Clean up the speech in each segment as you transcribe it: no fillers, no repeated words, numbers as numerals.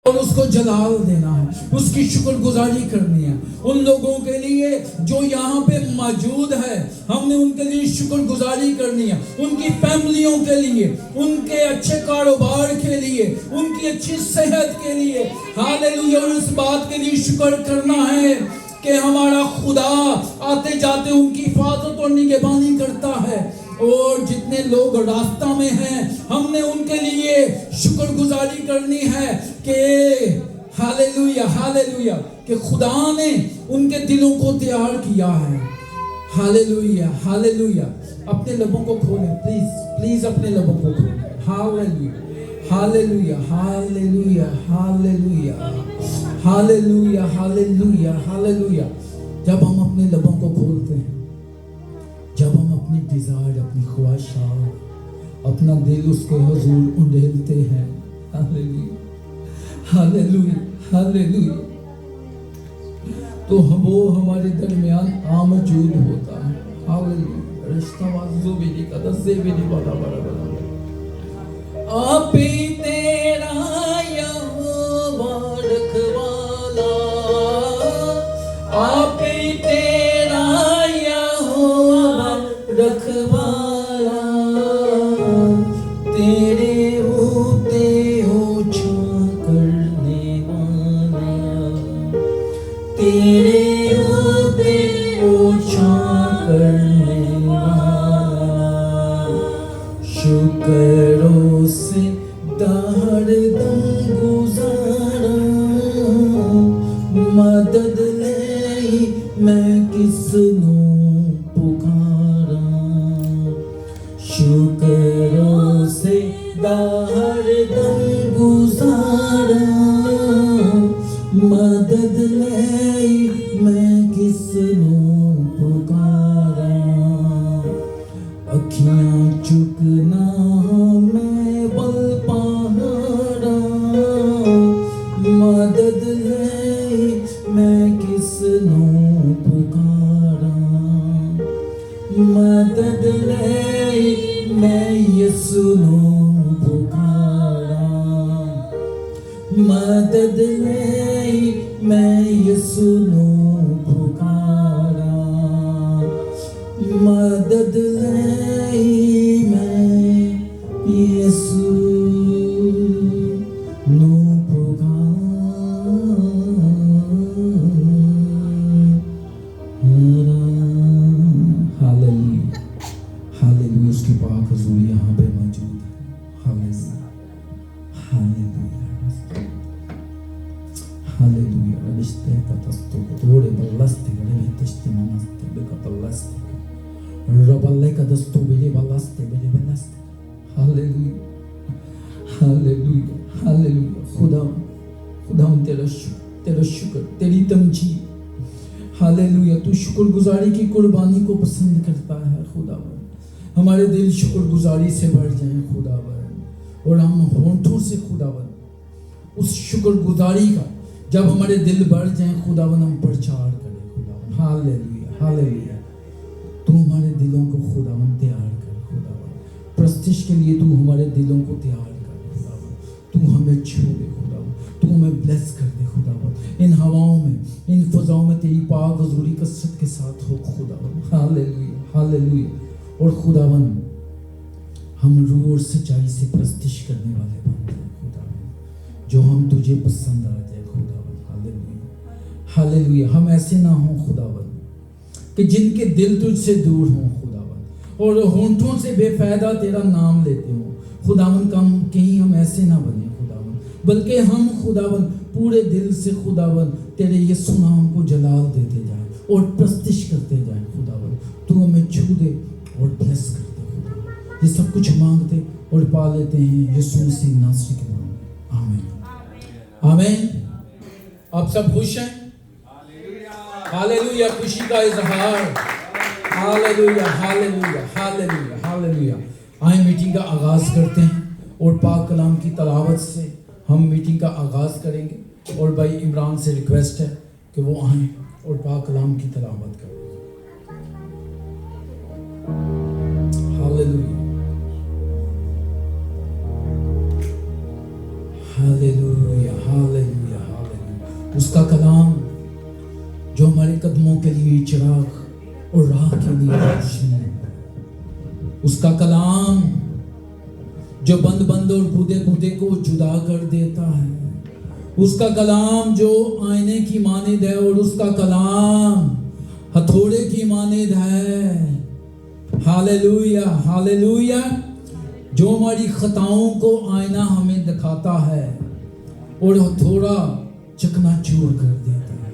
और उसको जलाल देना है, उसकी शुक्रगुजारी करनी है। उन लोगों के लिए जो यहाँ पे मौजूद है, हमने उनके लिए शुक्रगुजारी करनी है। उनकी फैमिलियों के लिए, उनके अच्छे कारोबार के लिए, उनकी अच्छी सेहत के लिए, हालेलुया। और इस बात के लिए शुक्र करना है कि हमारा खुदा आते जाते उनकी हिफाजत और निगहबानी करता है। और जितने लोग रास्ता में हैं, हमने उनके लिए शुक्रगुजारी करनी है कि हालेलुया हालेलुया, कि खुदा ने उनके दिलों को तैयार किया है। Hallelujah hallelujah. अपने लबों को खोलें, प्लीज प्लीज अपने लबों को खोलें। Hallelujah hallelujah hallelujah hallelujah hallelujah hallelujah hallelujah. जब हम अपने लबों को खोलते हैं, जब हम अपनी डिजायर, अपनी ख्वाहिशात, अपना दिल उसके हुजूर उंडेलते हैं, हालेलुया हालेलुया हालेलुया, तो वो हमारे दरमियान आमौजूद होता है। हालेलुया। रिश्ता वाज़ो बेली का दसे बेली वाला बड़ा बड़ा आप ही तेरा यहोवा रखवाला, आप ही तेरा यहोवा रखवाला, तेरे होते ओछा करने वाला, तेरे होते ओछा करने वाला, शुक्रों से हरदम गुजारा, मदद ले मैं किसनू पुकारा, शुक्रों से हरदम गुजारा, मदद ले मैं किसनू पुकारा, अखियां चुकना मैं बल पहाड़ा, मदद ले मैं किसनू पुकारा, मदद ले मैं यीशुनू पुकारा, मदद ले मैं यीशुनू पुकारा, मदद ले मैं यीशु नु पुकारा। Hallelujah hallelujah. उसकी पाक हुजूर यहाँ पे मौजूद है। Hallelujah hallelujah hallelujah. रिश्ते का तस्तो तोड़े बल्लस्ते गड़े तश्ते मनस्ते बेकतल्लस्ते रबल्ले का दस्तो बेले बल्लस्ते बेले बल्लस्ते। Hallelujah hallelujah hallelujah. खुदा खुदा तेरा शुक्र, तेरी तमजीद। हालेलुया। तू शुक्रगुजारी की कुर्बानी को पसंद करता है खुदावन। हमारे दिल शुक्रगुजारी से भर जाएं खुदावन, और हम होंठों से खुदावन उस शुक्रगुजारी का जब हमारे दिल भर जाएं खुदावन, हम प्रचार करें खुदावन। Hallelujah hallelujah. तू हमारे दिलों को खुदावन तैयार कर खुदावन, प्रस्तिश के लिए तू हमारे दिलों को तैयार कर खुदावन। तू हमें छू दे खुदावन, तू हमें ब्लेस कर दे खुदावन। इन हवाओं में, इन फजाओं में तेरी पाक हुजूरी कसरत के साथ हो खुदावन। Hallelujah hallelujah. और खुदावन हम रूह और सच्चाई से प्रस्तिश करने वाले बन जाए खुदावन, जो हम तुझे पसंद आ जाए खुदावन। Hallelujah hallelujah. हम ऐसे ना हों खुदावन कि जिनके दिल तुझसे दूर हों खुदावन, और होंठों से बेफायदा तेरा नाम लेते हों खुदावन। कहीं हम ऐसे ना बने खुदावन, बल्कि हम खुदावन पूरे दिल से खुदावन तेरे यीशु नाम को जलाल देते जाएं और प्रस्तिश करते जाएं खुदावन। तू हमें छू दे और ब्लेस कर दे खुदावन। ये सब कुछ मांगते और पा लेते हैं यीशु मसीह नासरी के नाम में। आमीन आमीन। आप सब खुश हैं? हालेलुया। खुशी का इजहार। Hallelujah hallelujah hallelujah hallelujah. आए मीटिंग का आगाज करते हैं और पाक कलाम की तलावत से हम मीटिंग का आगाज करेंगे। और भाई इमरान से रिक्वेस्ट है कि वो आए और पाक कलाम की तलावत करें। Hallelujah hallelujah hallelujah. उसका कलाम जो हमारे कदमों के लिए चिराग और राह के लिए रोशनी है। उसका कलाम जो बंद बंद और बूदे बूदे को जुदा कर देता है। उसका कलाम जो आईने की मानिद है और उसका कलाम हथौड़े की मानिद है। Hallelujah, hallelujah. जो हमारी खताओं को आईना हमें दिखाता है और हथौड़ा चकनाचूर कर देता है।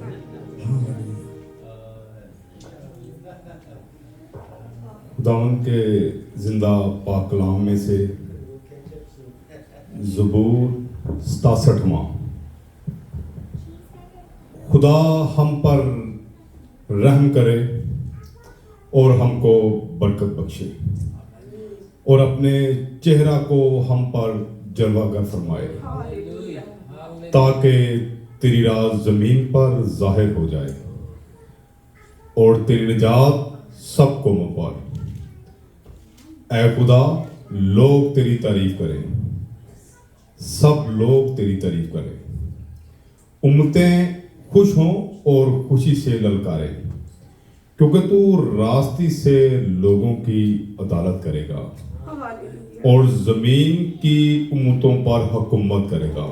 हालेलुया। खुदावंद के जिंदा पाक कलाम में से ज़बूर 67वां। खुदा हम पर रहम करे और हमको बरकत बख्शे और अपने चेहरा को हम पर जलवागर फरमाए, ताकि तेरी राज जमीन पर जाहिर हो जाए और तेरी निजात सबको मुबारक। ऐ खुदा, लोग तेरी तारीफ करें, सब लोग तेरी तारीफ करें। उम्मतें खुश हों और खुशी से ललकारें, क्योंकि तू रास्ती से लोगों की अदालत करेगा और जमीन की उम्मतों पर हुकूमत करेगा।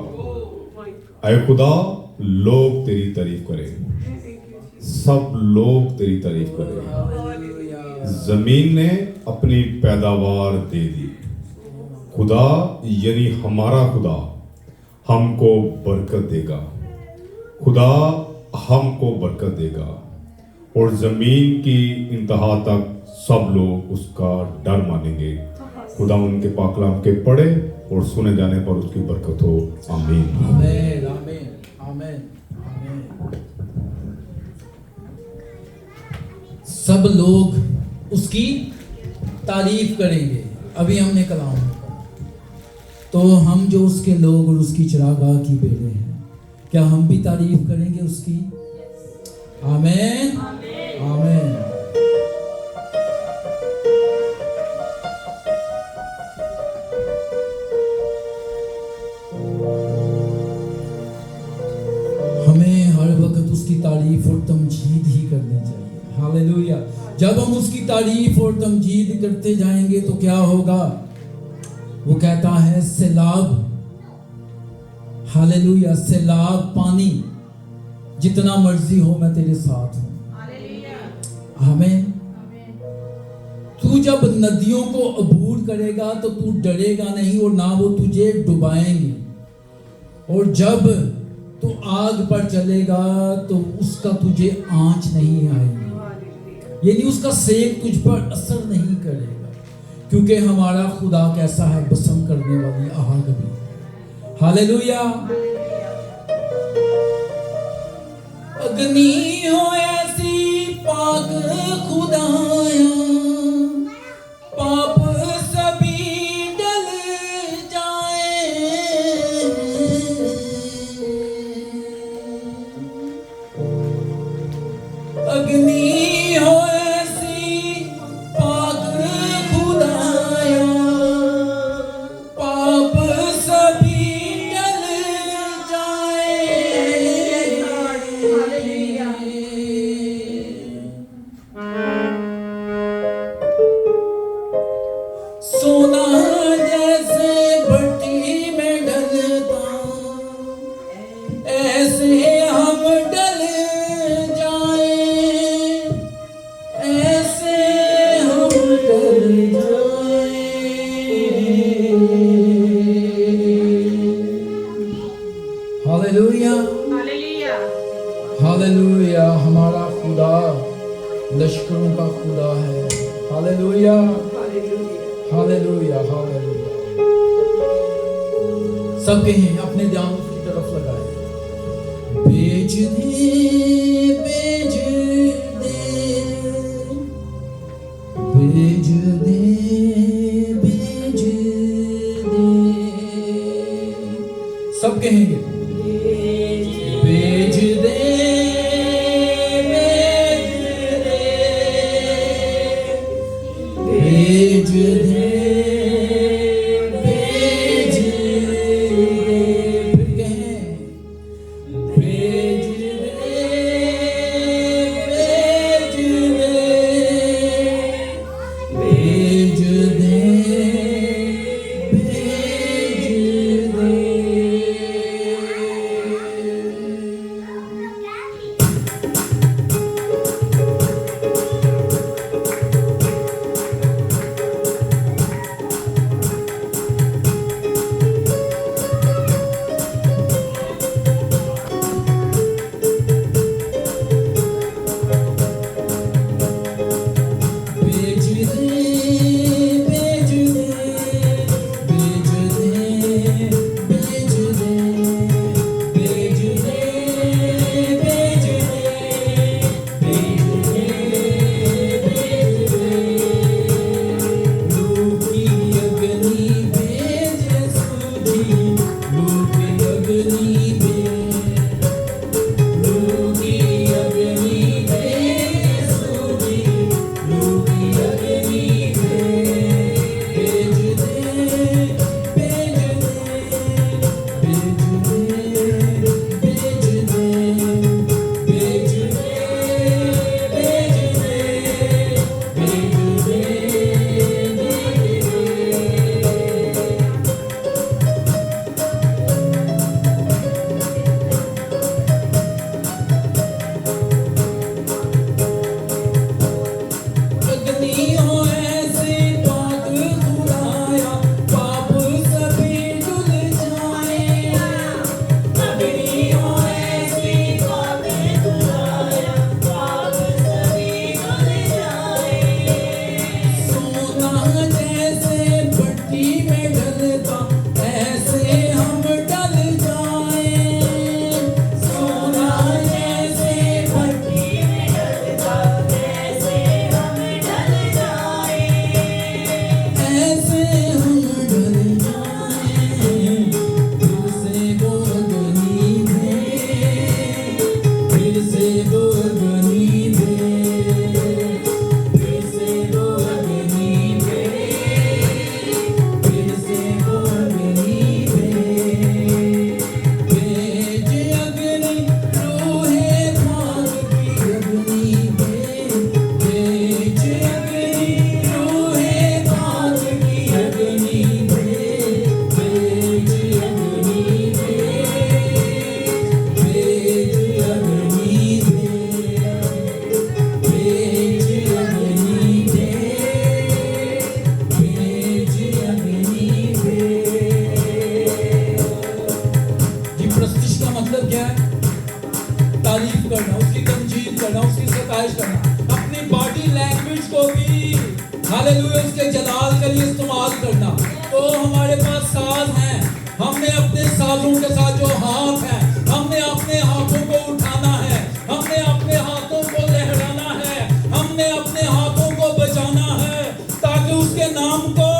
ऐ खुदा, लोग तेरी तारीफ करें, सब लोग तेरी तारीफ करें। जमीन ने अपनी पैदावार दे दी। खुदा यानी हमारा खुदा हमको बरकत देगा। खुदा हमको बरकत देगा और जमीन की इंतहा तक सब लोग उसका डर मानेंगे। खुदा उनके पाक कलाम के पढ़े और सुने जाने पर उसकी बरकत हो। आमीन, आमीन, आमीन, आमीन, आमीन। सब लोग उसकी तारीफ करेंगे। अभी हमने कलाम पढ़ा, तो हम जो उसके लोग और उसकी चिरागाह की बेड़े हैं, क्या हम भी तारीफ करेंगे उसकी? आमीन, आमीन। हमें हर वक्त उसकी तारीफ और तमजीद ही करनी चाहिए। हालेलुया। जब हम उसकी तारीफ और तमजीद करते जाएंगे तो क्या होगा? वो कहता है सैलाब, हालेलुया, सैलाब पानी जितना मर्जी हो मैं तेरे साथ हूं। आमीन। तू जब नदियों को अबूर करेगा तो तू डरेगा नहीं और ना वो तुझे डुबाएंगे, और जब तू आग पर चलेगा तो उसका तुझे आंच नहीं आएगी, यानी उसका सेक तुझ पर असर नहीं करेगा, क्योंकि हमारा खुदा कैसा है? बसम करने वाली आग भी। हालेलुया। अग्नि हो ऐसी पाक खुदाया, पाप सभी डल जाए। अग्नि हो ऐसी पाक खुदाया, पाप सभी डल जाए। सोना जैसे भट्टी में ढलता, ऐसे हम डल जाए, ऐसे हम डल जाए। Hallelujah, hallelujah. हमारा खुदा लश्करों का खुदा है। Hallelujah, hallelujah, hallelujah. सब कहें, अपने ध्यान की तरफ लगाए। बेच दे, बेच दे, बेच दे, बेच दे। सब कहेंगे, बेच दे, बेच दे, बेच दे, बेच दे, बेच मतलब क्या है? तारीफ करना, उसकी तमजीद करना, उसकी सताइश करना, अपनी बॉडी लैंग्वेज को भी हालेलुया उसके जलाल के लिए इस्तेमाल करना। तो हमारे पास साज हैं, हमने अपने साजों के साथ जो हाथ है, हमने अपने हाथों को उठाना है, हमने अपने हाथों को लहराना है, हमने अपने हाथों को बचाना है ताकि उसके नाम को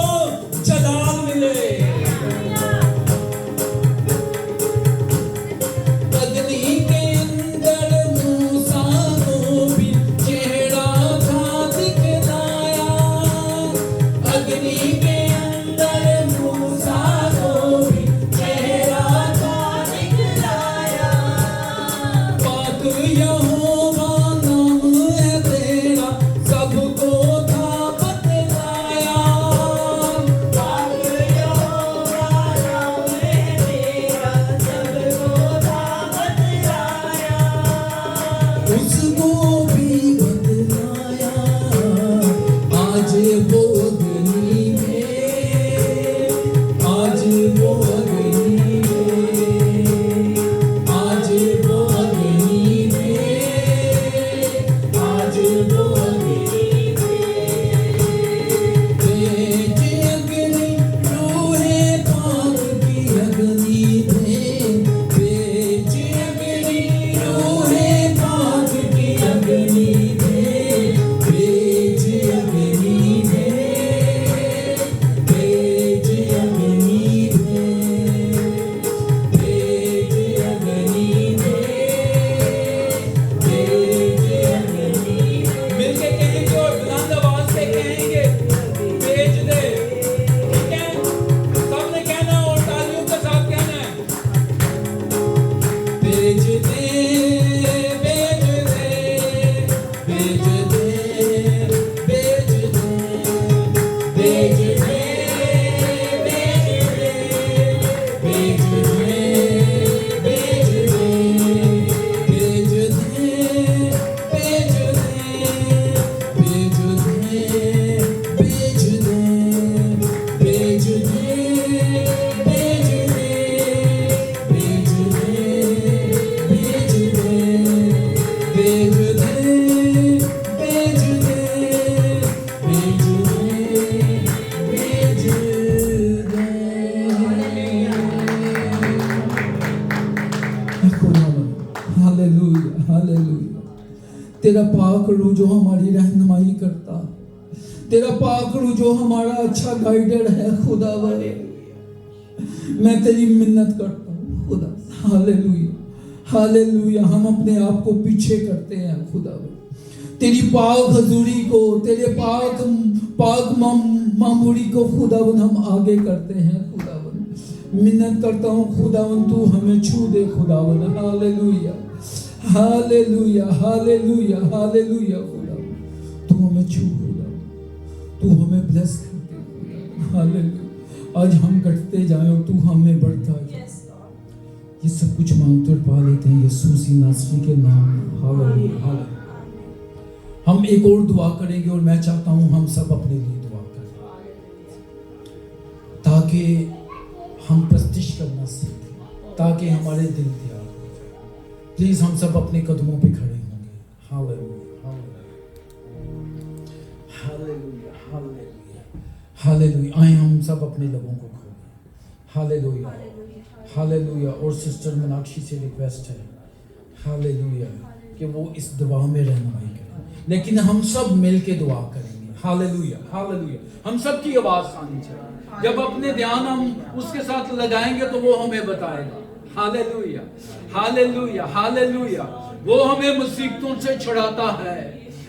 जलाल मिले। तेरा पाक रूह जो हमारी रहनुमाई करता, तेरा पाक रूह जो हमारा अच्छा गाइडर है खुदावन, मैं तेरी मिन्नत करता हूँ खुदा। Hallelujah hallelujah. हम अपने आप को पीछे करते हैं खुदावन, तेरी पाक हजूरी को, तेरे पाक मामूरी को खुदावन हम आगे करते हैं खुदावन। मिन्नत करता हूँ खुदावन तू हमें छू दे खुदावन। Hallelujah hallelujah hallelujah hallelujah. खुदा तू हमें छू खुदा, तू हमें ब्लेस कर दे खुदा। हालेलुया। आज हम घटते जाएं और तू हमें बढ़ता जाए। ये सब कुछ मांगते और पा लेते हैं यीशु नासरी के नाम में। Hallelujah hallelujah. हम एक और दुआ करेंगे और मैं चाहता हूं हम सब अपने लिए दुआ करें ताकि हम प्रस्तिश करना सीखें, ताकि हमारे दिल तैयार हो जाए। प्लीज हम सब अपने कदमों पे खड़े होंगे। Hallelujah hallelujah hallelujah hallelujah. आए हम सब अपने लोगों को खोलें। Hallelujah hallelujah. और सिस्टर मीनाक्षी से रिक्वेस्ट है हालेलुया कि वो इस दुआ में रहनुमाई करें, लेकिन हम सब मिलके दुआ करेंगे। Hallelujah hallelujah. हम सब की आवाज आनी चाहिए। जब अपने ध्यान हम उसके साथ लगाएंगे तो वो हमें बताएगा। Hallelujah hallelujah hallelujah. वो हमें मुसीबतों से छुड़ाता है,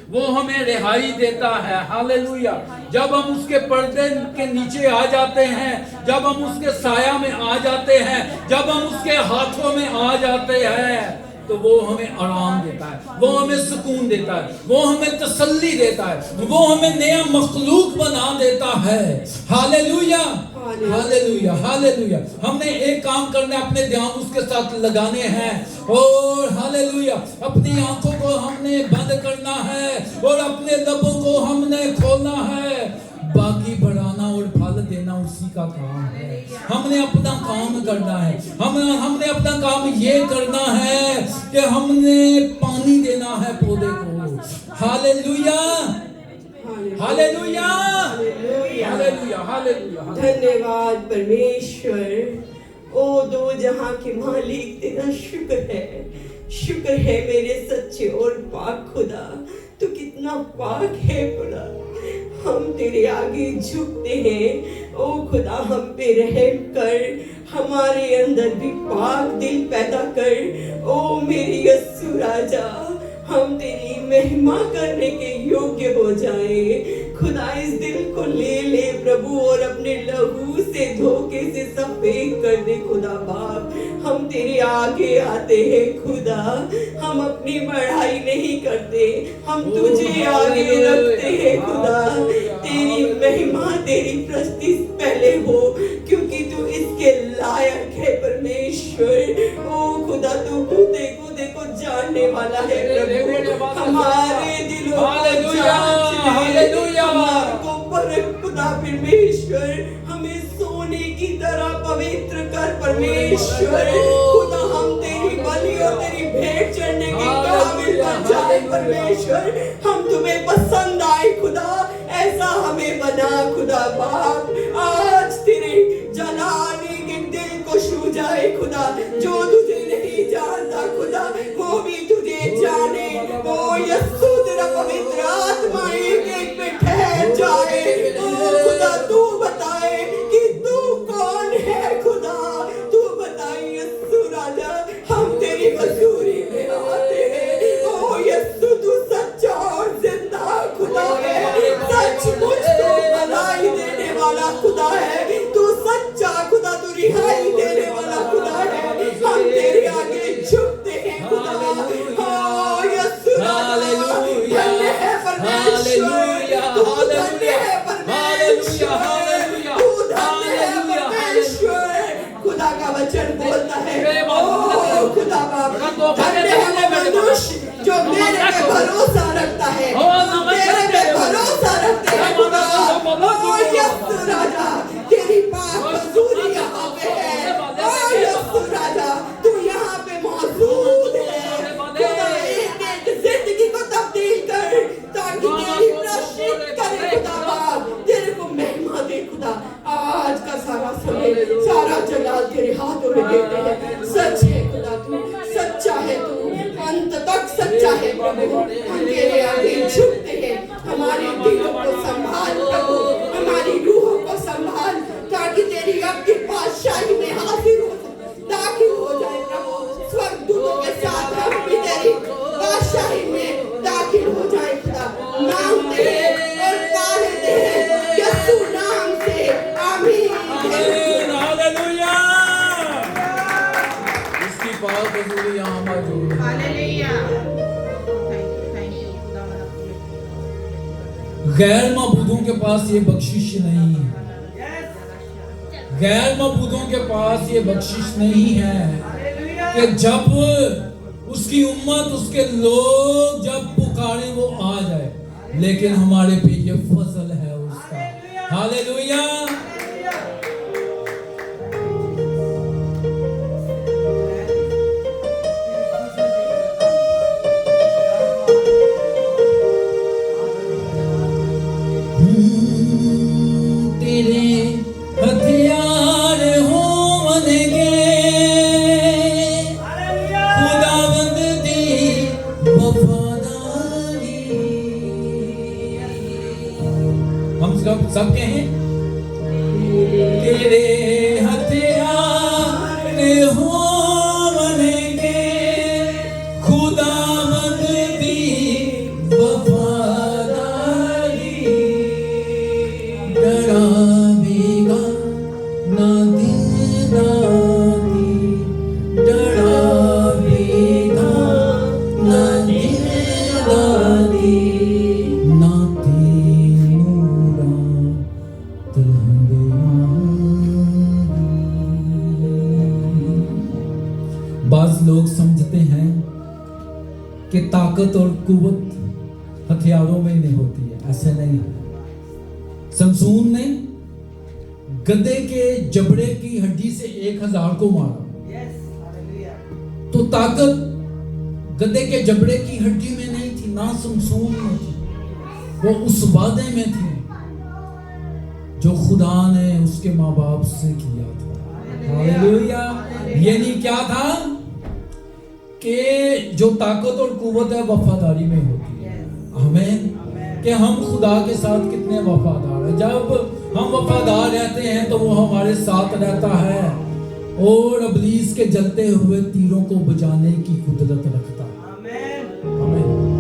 वो हमें रिहाई देता है। हालेलुया। जब हम उसके पर्दे के नीचे आ जाते हैं, जब हम उसके साया में आ जाते हैं, जब हम उसके हाथों में आ जाते हैं, तो वो हमें आराम देता है, वो हमें सुकून देता है, वो हमें तसल्ली देता है, वो हमें नया मखलूक बना देता है। Hallelujah hallelujah hallelujah. हमने एक काम करना है, अपने ध्यान उसके साथ लगाने हैं और हालेलुया अपनी आंखों को हमने बंद करना है और अपने लबों को हमने खोलना है। बाकी बढ़ाना और फल देना उसी का काम है। हमने अपना काम करना है, हमने अपना काम ये करना है कि हमने पानी देना है पौधे को। Hallelujah, hallelujah, hallelujah, hallelujah. धन्यवाद परमेश्वर। ओ दो जहां के मालिक, तेरा शुक्र है मेरे सच्चे और पाक खुदा। तू कितना पाक है खुदा। हम तेरे आगे झुकते हैं। ओ खुदा, हम पे रहम कर, हमारे अंदर भी पाक दिल पैदा कर। ओ मेरी यस्सु राजा, हम तेरी महिमा करने के योग्य हो जाए। खुदा, इस दिल को ले प्रभु और अपने लहू से धोखे से सफेद कर दे खुदा बाप। हम तेरे आगे आते हैं खुदा, हम अपनी बढ़ाई नहीं करते, हम तुझे आगे रखते हैं खुदा। तेरी महिमा, तेरी प्रस्तुति पहले हो, क्योंकि तू इसके लायक है परमेश्वर। ओ खुदा, तू खुदे को जानने वाला है प्रभु। हमारे दिलों को जांच, हमारे को परख खुदा परमेश्वर। हमें सोने की तरह पवित्र कर परमेश्वर। खुदा, हम तेरी बलि और तेरी भेंट चढ़ने के काबिल बन जाए परमेश्वर। हम तुम्हें पसंद आए खुदा, ऐसा हमें बना खुदा बाप। आज तेरे जलाने के दिल को छू जाए खुदा। जो तुझे नहीं जानता खुदा, वो भी तुझे जाने। ओ यस्सु, तेरा पवित्र आत्मा एक में ठहर जाए। ओ खुदा, तू बताए कि तू कौन है खुदा। तू बताए यस्सु राजा, हम तेरी मजदूरी में आते हैं। ओ यस्सु, तू सच्चा और जिंदा खुदा है। सचमुच तू भलाई देने वाला खुदा है। तू सच्चा खुदा, तू रिहाई देने वाला खुदा है। हम तेरे आगे झुकते हैं खुदा। ओ यस्सु राजा, धन्य है परमेश्वर, तू धन्य है परमेश्वर, तू धन्य है परमेश्वर। खुदा का वचन बोलता है, ओ खुदा बाप, धन्य है वो मनुष्य जो मेरे पे भरोसा रखता है, तेरे पे भरोसा रखते हैं खुदा। ओ यस्सु राजा, तेरी पाक हजूरी यहाँ पे है। ओ यस्सु राजा, तू यहाँ पे मौजूद है खुदा। एक जिंदगी को तब्दील कर, ताकि तेरी प्रसिद्ध करे खुदा बाप, तेरे को महिमा दे खुदा। आज का सारा समय, सारा जलाल तेरे हाथों में देते हैं। सच है खुदा, तू सच्चा है, तू अंत तक सच्चा है प्रभु। हम तेरे आगे झुकते हैं। हमारे दिलों को संभाल प्रभु, हमारी रूहों को संभाल, ताकि तेरी आपकी बादशाही में हाजिर हो, दाखिल हो जाए प्रभु। स्वर्गदूतों के साथ हम भी तेरी बादशाही में दाखिल हो जाए खुदा। मांगते हैं और पा लेते हैं यीशु नाम से, आमीन। हालेलुया, इसकी पाक हजूरी यहाँ मौजूद है। गैर मबूदों के पास ये बख्शिश नहीं है। गैर मबूदों के पास ये बख्शिश नहीं है कि जब उसकी उम्मत, उसके लोग जब पुकारे वो आ जाए, लेकिन हमारे पे ये फजल है उसका। हालेलुया। सबके हैं तेरे हथियार हो बनेंगे, खुदावंद दी वफादारी डरावेगा ना दिल ना दी, डरावेगा ना दिल ना दी, ना बाज लोग समझते हैं कि ताकत और कुव्वत हथियारों में नहीं होती है। ऐसे नहीं है। समसून ने गधे के जबड़े की हड्डी से 1000 को मारा। तो ताकत गधे के जबड़े की हड्डी में नहीं थी, ना समसून में थी, वो उस वादे में थी जो खुदा ने उसके माँ बाप से किया था। हालेलुया। यानी क्या था कि जो ताकत और कुव्वत है वफादारी में होती है। आमीन। कि हम खुदा के साथ कितने वफादार हैं। जब हम वफादार रहते हैं तो वो हमारे साथ रहता है और इब्लीस के जलते हुए तीरों को बजाने की कुदरत रखता है। आमीन।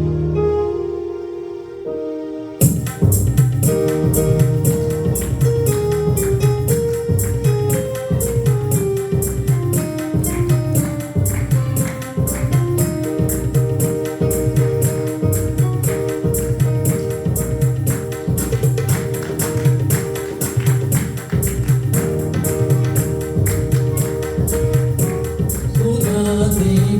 खुदा दे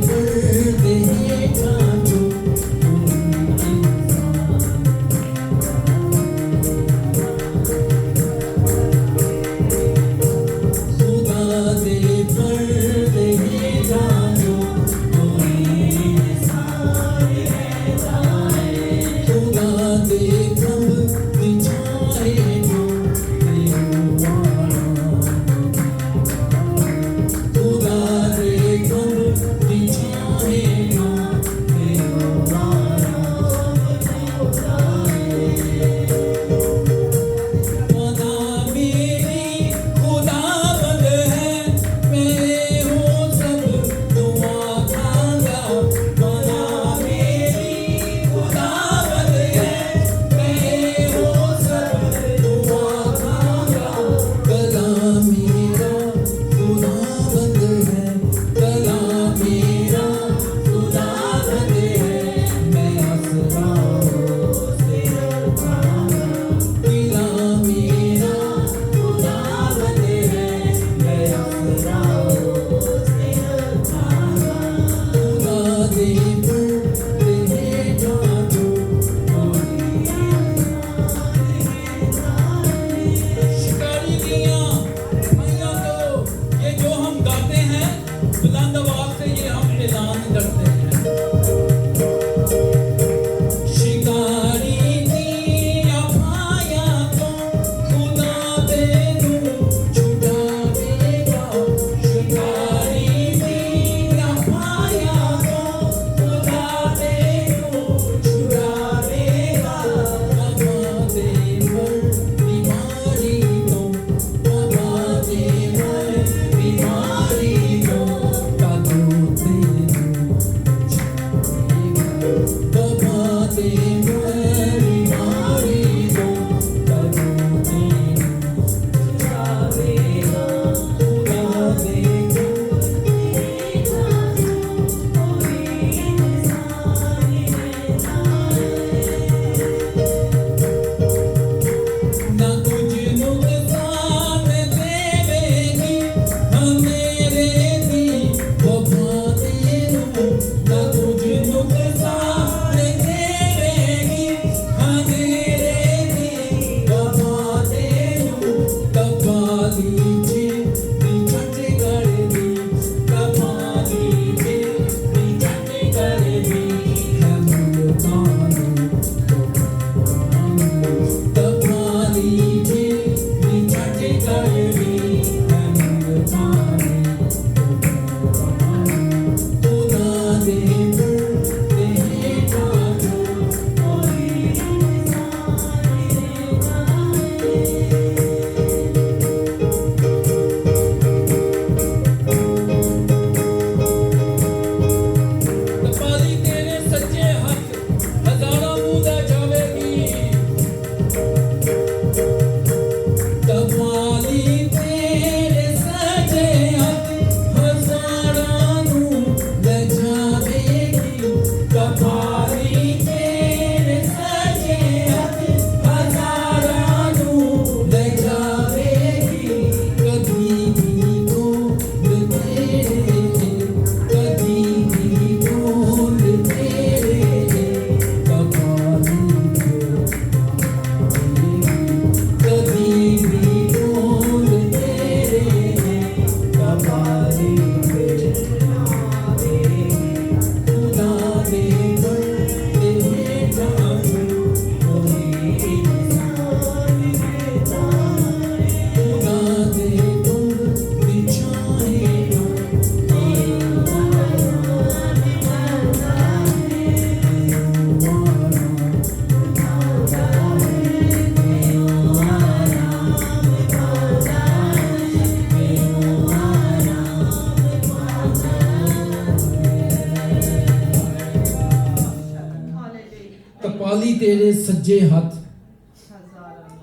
ਤਾਲੀ ਤੇਰੇ ਸੱਜੇ ਹੱਥ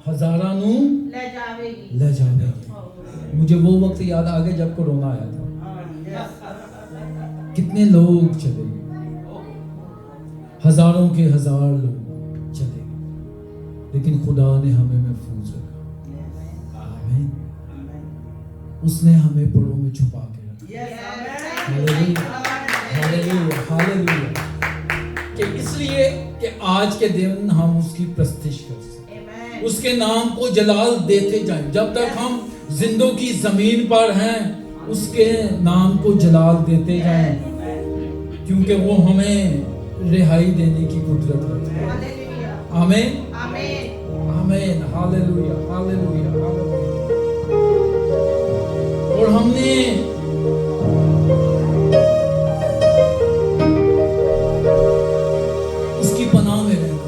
हजारों नू ले जावेगी। ले जावेगी। मुझे वो वक्त याद आ गया जब कोरोना आया था। कितने लोग चले गए, हजारों के हजार लोग चले गए, लेकिन खुदा ने हमें महफूज रखा। आमीन। उसने हमें परों में छुपा के रखा। Hallelujah, hallelujah, hallelujah. कि इसलिए कि आज के दिन हम उसकी प्रस्तिश कर सकें, उसके नाम को जलाल देते जाएं। जब तक हम जिंदों की जमीन पर हैं, उसके नाम को जलाल देते जाएं, क्योंकि वो हमें रिहाई देने की कुदरत रखता है। आमीन, आमीन, आमीन, हालेलुया, हालेलुया, हालेलुया। और हमने उसकी पनाह में रहना।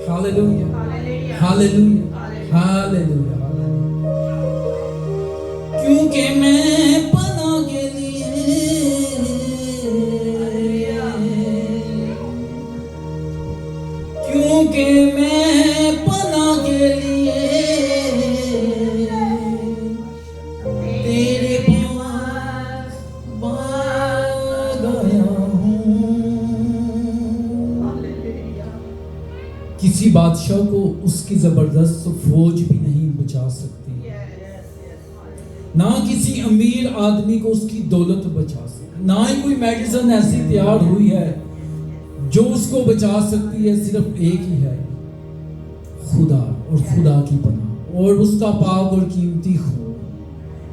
Hallelujah, hallelujah, hallelujah. क्योंकि मैं पनाह के लिए, क्योंकि मैं पनाह के लिए तेरे पास गया हूँ। किसी बादशाह को उसकी जबरदस्त फौज भी नहीं बचा सकती, ना किसी अमीर आदमी को उसकी दौलत बचा सकती, ना ही कोई मेडिसिन ऐसी तैयार हुई है जो उसको बचा सकती है। सिर्फ एक ही है, खुदा, और खुदा की पनाह और उसका पाक और कीमती खून।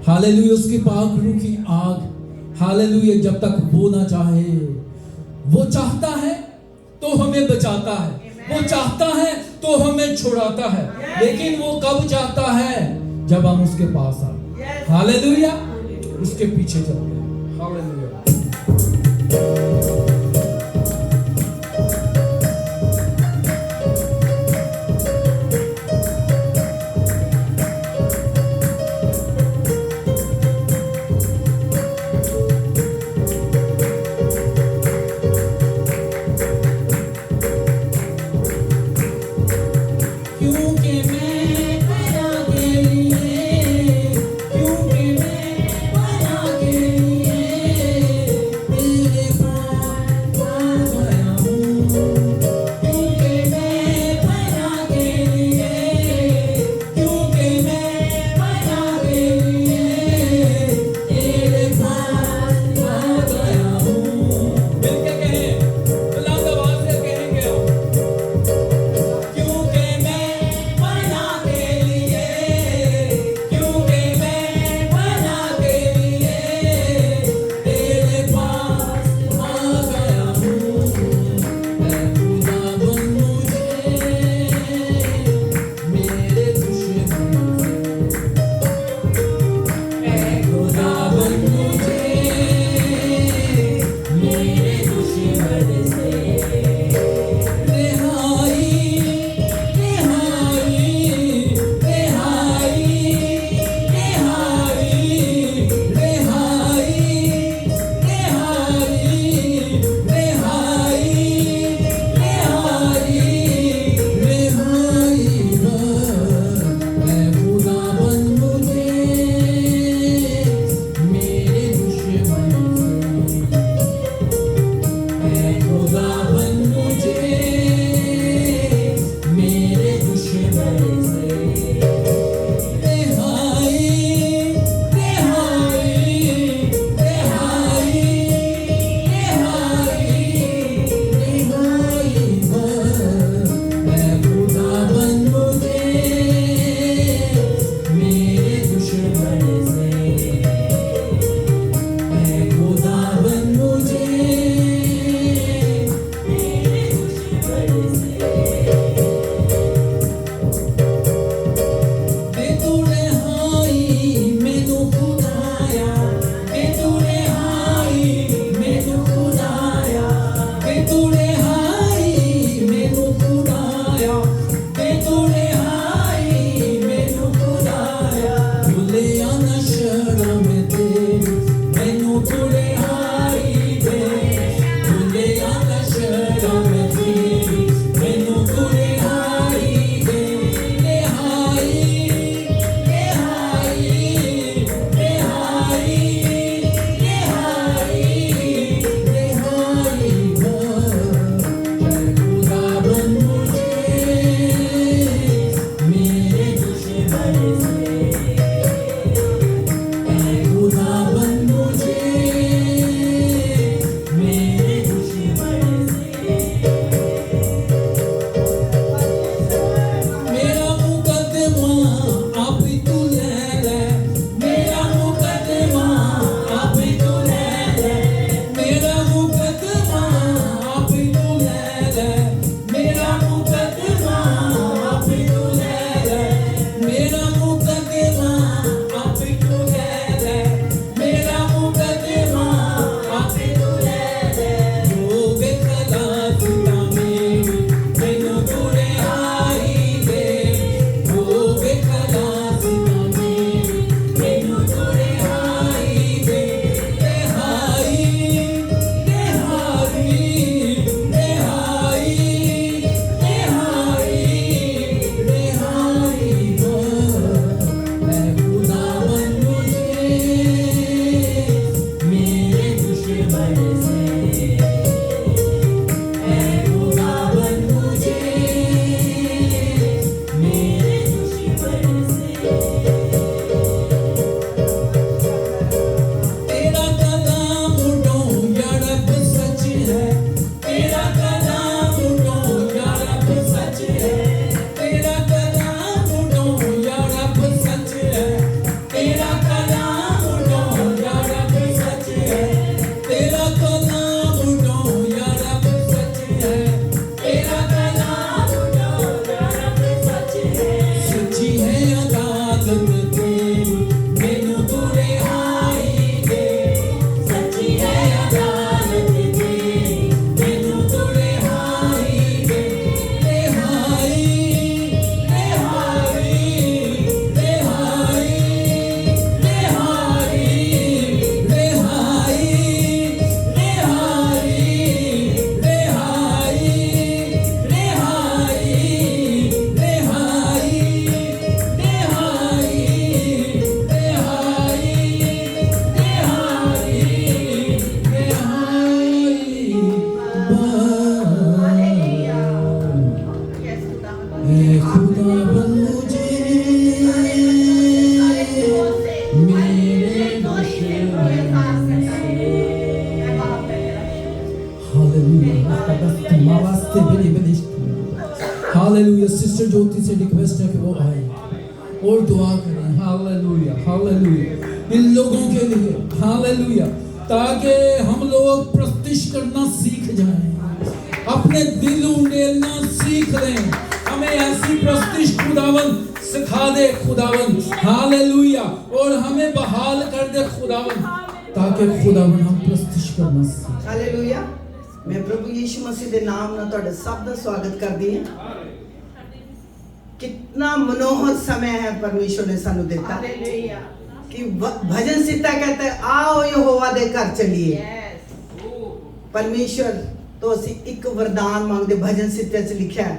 हालेलुया, उसकी पाक रूह की आग। हालेलुया, जब तक वो ना चाहे, वो चाहता है तो हमें बचाता है, वो चाहता है तो हमें छुड़ाता है, लेकिन वो कब चाहता है? जब हम उसके पास आए। हालेलुया, उसके पीछे चलते हैं। हालेलुया। क्योंकि मैं पनाह के लिए, क्योंकि मैं पनाह के लिए तेरे पास गया हूँ। क्योंकि मैं पनाह के लिए, क्योंकि मैं पनाह के लिए तेरे पास गया हूँ। मिलके कहें, बुलंद आवाज से कहेंगे हम। क्योंकि मैं पनाह के लिए, क्योंकि मैं पनाह के लिए तेरे पास आ गया हूँ। ऐ खुदा बन मुझे मेरे दुश्मन से, ऐ खुदा बन मुझे मेरे दुश्मन से। रिहाई, रिहाई, रिहाई, रिहाई, रिहाई, रिहाई, रिहाई, रिहाई, रिहाई। ऐ खुदा बन मुझे मेरे दुश्मन से, ऐ खुदा हालेलुया मावास्ते बेले बेलिश हालेलुया। सिस्टर ज्योति से रिक्वेस्ट है कि वो आए और दुआ करें। हालेलुया हालेलुया इन लोगों के लिए। हालेलुया ताकि हम लोग प्रतिष्ठा करना सीख जाएं, अपने दिल उंडेलना सीख लें। हमें ऐसी प्रतिष्ठा खुदावन सिखा दे खुदावन। हालेलुया और हमें बहाल कर दे खुदावन ताकि खुदावन हम प्रतिष्ठा करना सीखें। हालेलुया। मैं प्रभु यीशु मसीह के नाम ਨਾਲ ਤੁਹਾਡਾ ਸਭ ਦਾ ਸਵਾਗਤ ਕਰਦੀ ਹਾਂ। कितना मनोहर समय है परमेश्वर ने सानू देता कि भजन सीता कहता है आओ यहोवा दे घर चलिए। परमेश्वर तो ਅਸੀਂ ਇੱਕ वरदान मांगते। भजन सीते च लिखा है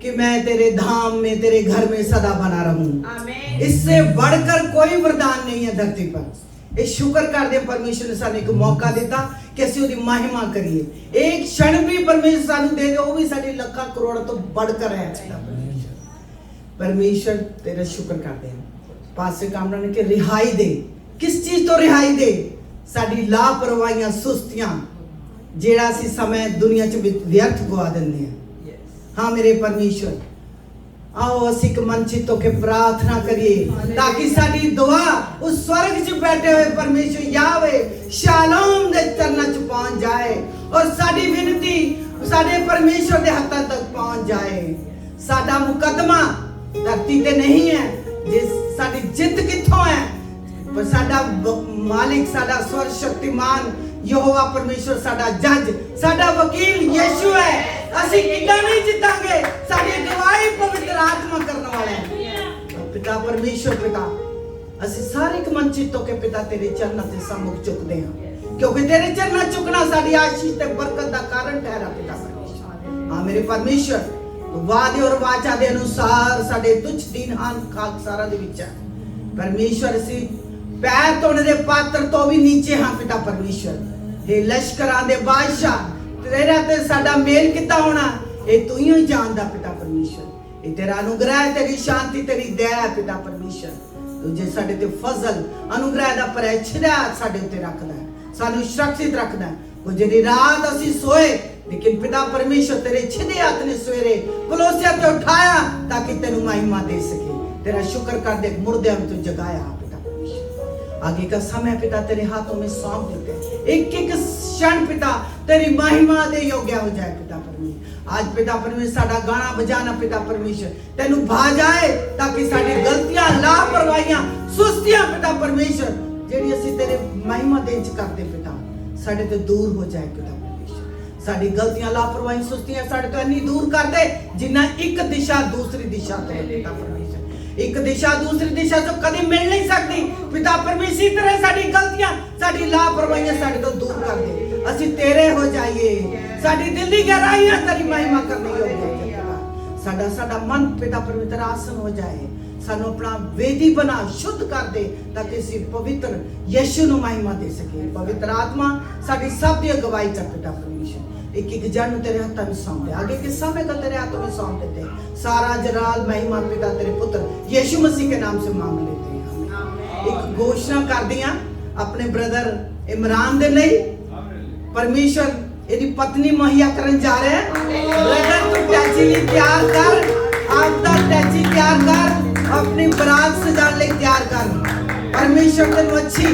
कि मैं तेरे धाम में तेरे घर में सदा बना रहूं। इससे बढ़कर कोई वरदान नहीं है धरती पर। ये शुक्र करते परमेश्वर ने सानू एक मौका दिता कि ਅਸੀਂ ਉਹਦੀ महिमा करिए। एक क्षण भी परमेश्वर सानू दे दे वो भी साडी ਲੱਖਾਂ ਕਰੋੜਾਂ ਤੋਂ बढ़कर है। परमेश्वर तेरा शुक्र करते हैं। पासे कामना ने कि रिहाई दे। किस चीज तो रिहाई दे? साडी लापरवाहियां सुस्तियां जेड़ा सी समय दुनिया च व्यर्थ गवा दिंदे हैं। हाँ मेरे परमेश्वर आओ असी एक मन चित होके प्रार्थना करिए ताकि साडी दुआ उस स्वर्ग च बैठे हुए परमेश्वर यावे शालोम दे चरना च पहुंच जाए और साडी विनती साडे परमेश्वर दे हत्थां तक पहुंच जाए। साडा मुकदमा धरती ते नहीं है, जिस साडी जित किथों है, पर साडा मालिक साडा स्वर्ग शक्तिमान यहोवा परमेश्वर साडा जज साडा वकील यीशु है। ਅਸੀਂ ਕਿੱਦਾਂ नहीं जितांगे? साडी गवाही पवित्र आत्मा करने वाला है। पिता परमेश्वर पिता ਅਸੀਂ ਸਾਰੇ ਇੱਕ ਮਨ ਚਿੱਤ ਹੋ ਕੇ ਪਿਤਾ ਤੇਰੇ ਚਰਨਾਂ ਤੇ सम्मुख ਝੁਕਦੇ ਹਾਂ ਕਿਉਂਕਿ ਤੇਰੇ ਚਰਨਾਂ ਝੁਕਣਾ ਸਾਡੀ ਆਸ਼ੀਸ਼ ਤੇ ਬਰਕਤ ਦਾ ਕਾਰਨ ਠਹਿਰਾ ਪਿਤਾ परमेश्वर। हाँ मेरे परमेश्वर वादे और वाचा के अनुसार साडे तुच्छ दीनहान खाकसारा दे विच है परमेश्वर। असी पैर धोने दे पात्र तो भी नीचे हाँ पिता परमेश्वर। हे लश्करां दे बादशाह तेरा ते साडा मेल कितना होना ये तू ही जानदा पिता परमेश्वर। ये तेरा अनुग्रह तेरी शांति तेरी दया है पिता परमेश्वर। तुझे साडे ते फजल अनुग्रह दा परछिया साडे उत्ते रखदा है, सानू सुरक्षित रखदा है। गुजरी रात असी सोए लेकिन पिता परमेश्वर तेरे छिदे हाथ ने सवेरे कलोसिया ते उठाया ताकि तेनु महिमा दे सके। तेरा शुक्र कर दे मुर्दे में तू जगाया पिता परमेश्वर। आगे का समय पिता तेरे हाथों में सौंप देते। एक एक क्षण पिता तेरी महिमा दे योग्य हो जाए पिता परमेश्वर। आज पिता परमेश्वर साडा गाना बजाना पिता परमेश्वर तेनु भा जाए ताकि साडी गलतियां लापरवाहियां सुस्तियां पिता परमेश्वर जेड़ी असी तेरे महिमा दे च करते पिता साडे ते दूर हो जाए पिता परमेश्वर। साडी गलतियां लापरवाही सुस्तियां साडे तो इन्नी दूर कर दे जिन्ना एक दिशा दूसरी दिशा तो पिता परमेश्वर। एक दिशा दूसरी दिशा तो कभी मिल नहीं सकती पिता परमेश्वर। इसी तरह साडी गलतियां साडी लापरवाहियां साडे तो दूर कर दे। असी तेरे हो जाइए। साडी दिल दी गहराइयां तेरी महिमा करने योग्य है पिता। साडा साडा मन पिता परमेश्वर आसन हो जाए। सानू अपना वेदी बना शुद्ध कर दे ताकि असी पवित्र यीशु नु महिमा दे सके। पवित्र आत्मा साडी सब दी अगुवाई कर पिता परमेश्वर। एक एक जन तेरे हाथों में सौंप दे। आगे के समय को तेरे हाथों में सौंप देते। सारा जलाल महिमा पिता तेरे पुत्र यीशु मसीह के नाम से मांग लेते हैं। एक घोषणा कर दिया अपने ब्रदर इमरान दे लिए परमेश्वर यदि पत्नी मुहैया करन जा रहे हैं। ब्रदर तू टैची लिए तैयार कर, आपका टैची तैयार कर, अपनी बरात सजाने लिए तैयार कर। परमेश्वर तेनु अच्छी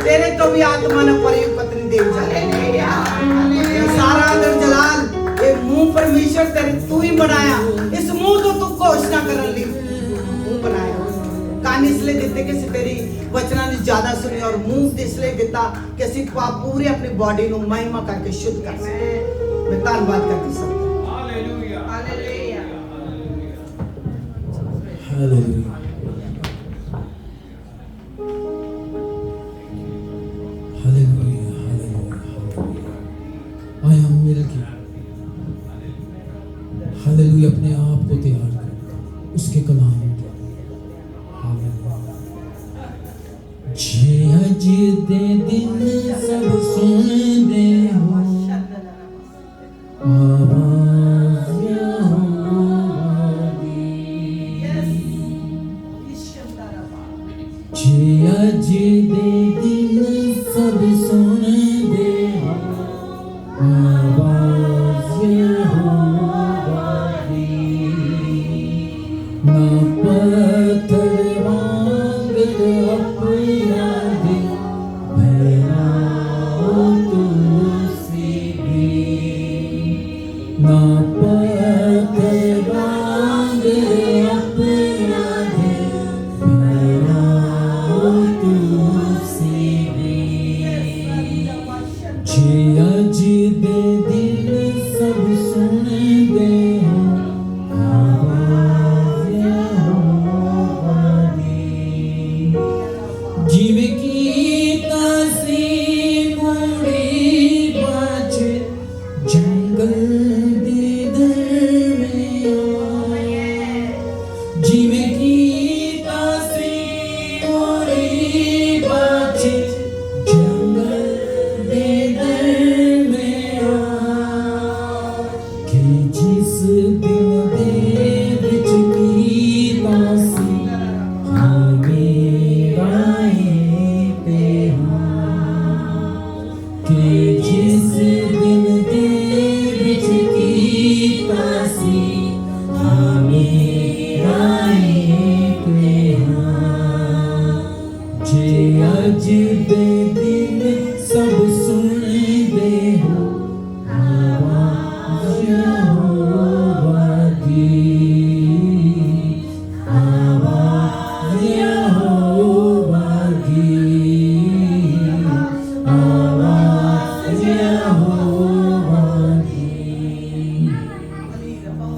तेरे तो भी आत्मा ने परी पत्नी दे जाए। सारा अगर जलाल ये मुंह परमेश्वर तेरे तू ही बनाया। इस मुंह को तू घोषणा करने लिए मुंह बनाया। कान इसलिए देते कि तेरी वचना ने ज्यादा सुनी और मुंह इसलिए देता कि असी पूरी अपनी बॉडी को महिमा करके शुद्ध कर सके। मैं धन्यवाद करती सकता। Hallelujah hallelujah hallelujah. आए हम मिलके हालेलुया अपने आप को तैयार कर उसके कलाम जे अज दे दिन सब सुन दे हो आवाज यहोवा दी। जे अज दे दिन सब सुन दे हो आवाज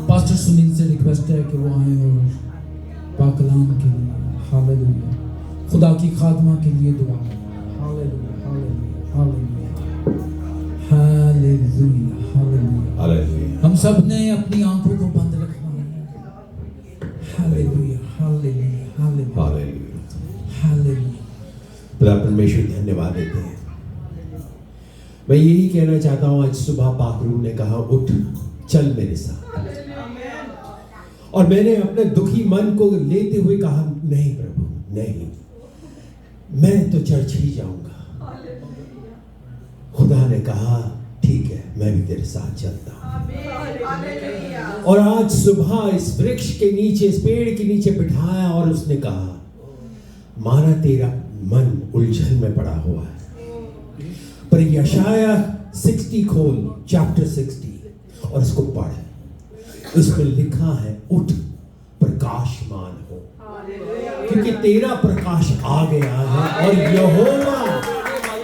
पास्टर सुनील से रिक्वेस्ट है कि वो आए और पाकलाम के लिए हालेलुया, खुदा की खादमा के लिए दुआ करें। Hallelujah hallelujah hallelujah hallelujah hallelujah. हम सब ने अपनी आंखों को बंद रखना है। Hallelujah hallelujah hallelujah hallelujah. पिता परमेश्वर धन्यवाद देते हैं। मैं यही कहना चाहता हूं, आज सुबह पाकरू ने कहा उठ चल मेरे साथ, और मैंने अपने दुखी मन को लेते हुए कहा नहीं प्रभु नहीं, मैं तो चर्च ही जाऊंगा। खुदा ने कहा ठीक है, मैं भी तेरे साथ चलता हूं। और आज सुबह इस वृक्ष के नीचे, इस पेड़ के नीचे बिठाया और उसने कहा माना तेरा मन उलझन में पड़ा हुआ है, पर यशाया 60 खोल, चैप्टर 60 और इसको पढ़। इसमें लिखा है उठ प्रकाशमान हो, क्योंकि तेरा प्रकाश आ गया है और यहोवा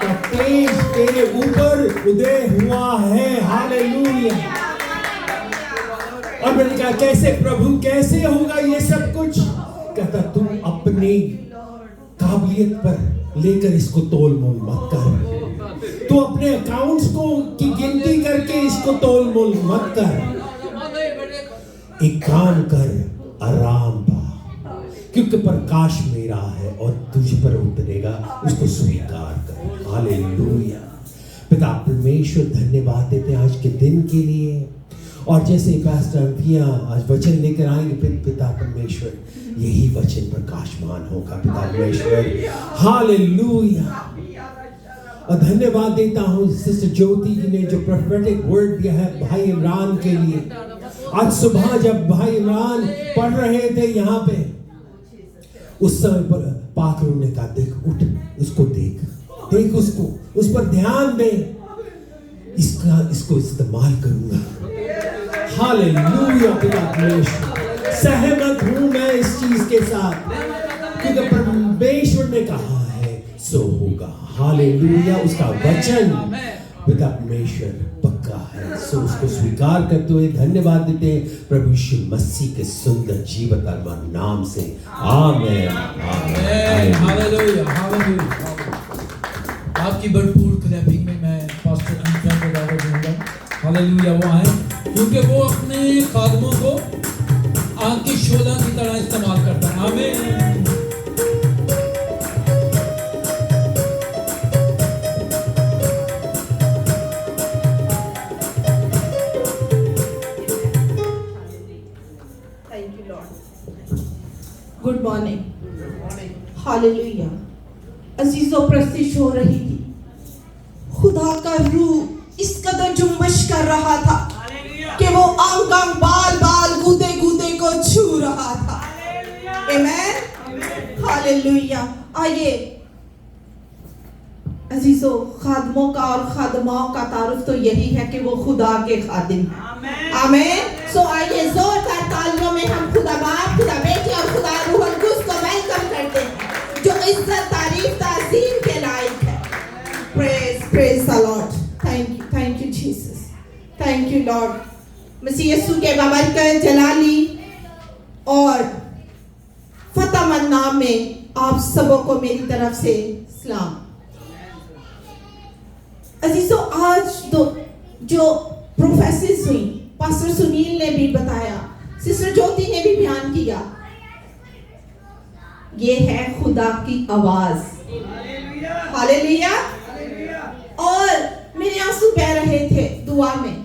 का तेज तेरे ऊपर उदय हुआ है। हालेलुया। और मैंने कहा कैसे प्रभु, कैसे होगा ये सब कुछ? कहता तुम अपनी काबिलियत पर लेकर इसको तोल मोल मत कर, तू अपने अकाउंट्स को की गिनती करके इसको तोल मोल मत कर। एक काम कर, आराम पा, क्योंकि प्रकाश मेरा है और तुझ पर उतरेगा, उसको स्वीकार कर। हालेलुया। पिता परमेश्वर धन्यवाद देते हैं आज के दिन के लिए, और जैसे पास्टर अंतिया आज वचन लेकर आएंगे पिता परमेश्वर यही वचन प्रकाशमान होगा। पिता परमेश्वर हालेलुया। और धन्यवाद देता हूँ सिस्टर ज्योति ने जो प्रोफेटिक वर्ड दिया है भाई इमरान के लिए। आज सुबह जब भाई इमरान पढ़ रहे थे यहाँ पे, उस समय पर पाकरू ने कहा देख उठ, उसको देख देख, उसको उस पर ध्यान दे, इसको इस्तेमाल करूंगा। हालेलुया। पिता परमेश्वर सहमत हूं मैं इस चीज के साथ, क्योंकि परमेश्वर ने कहा है सो होगा। हालेलुया। उसका वचन पिता परमेश्वर पक्का है, सो उसको स्वीकार करते हुए धन्यवाद देते हैं प्रभु यीशु मसीह के सुंदर जीवत नाम से। आमीन आमीन। Hallelujah hallelujah. आपकी भरपूर क्लैपिंग में मैं पास्टर अंकिया को दावत दूंगा। हालेलुया। वो आए क्योंकि वो अपने खादमों को आग की शोला की तरह इस्तेमाल करता है। आमीन। Good morning. हालेलुया। अजीजों प्रस्तिश हो रही थी, खुदा का रूह इस कदर जुम्बश कर रहा था कि वो अंग अंग बाल बाल गूदे गूदे को छू रहा था। आमीन हालेलुया। आइए अजीजों, खादमों का और खादमाओं का तारुफ तो यही है कि वो खुदा के खादिम हैं। आमीन। सो आइए जोरदार तालियों में हम खुदा बाप, खुदा बेटी और खुदा रूहुल कुद्स को वेलकम करते हैं, जो इज्जत तारीफ ताज़ीम के लायक है। Praise the Lord. Thank you Jesus, thank you Lord. मसीह यीशु के बाबरकत जलाली और फतेहमंद नाम में आप सबों को मेरी तरफ से सलाम। अजीजों, आज जो प्रोफेसिस हुई, पास्टर सुनील ने भी बताया, सिस्टर ज्योति ने भी बयान किया, ये है खुदा की आवाज। हालेलुया। और मेरे आंसू बह रहे थे दुआ में,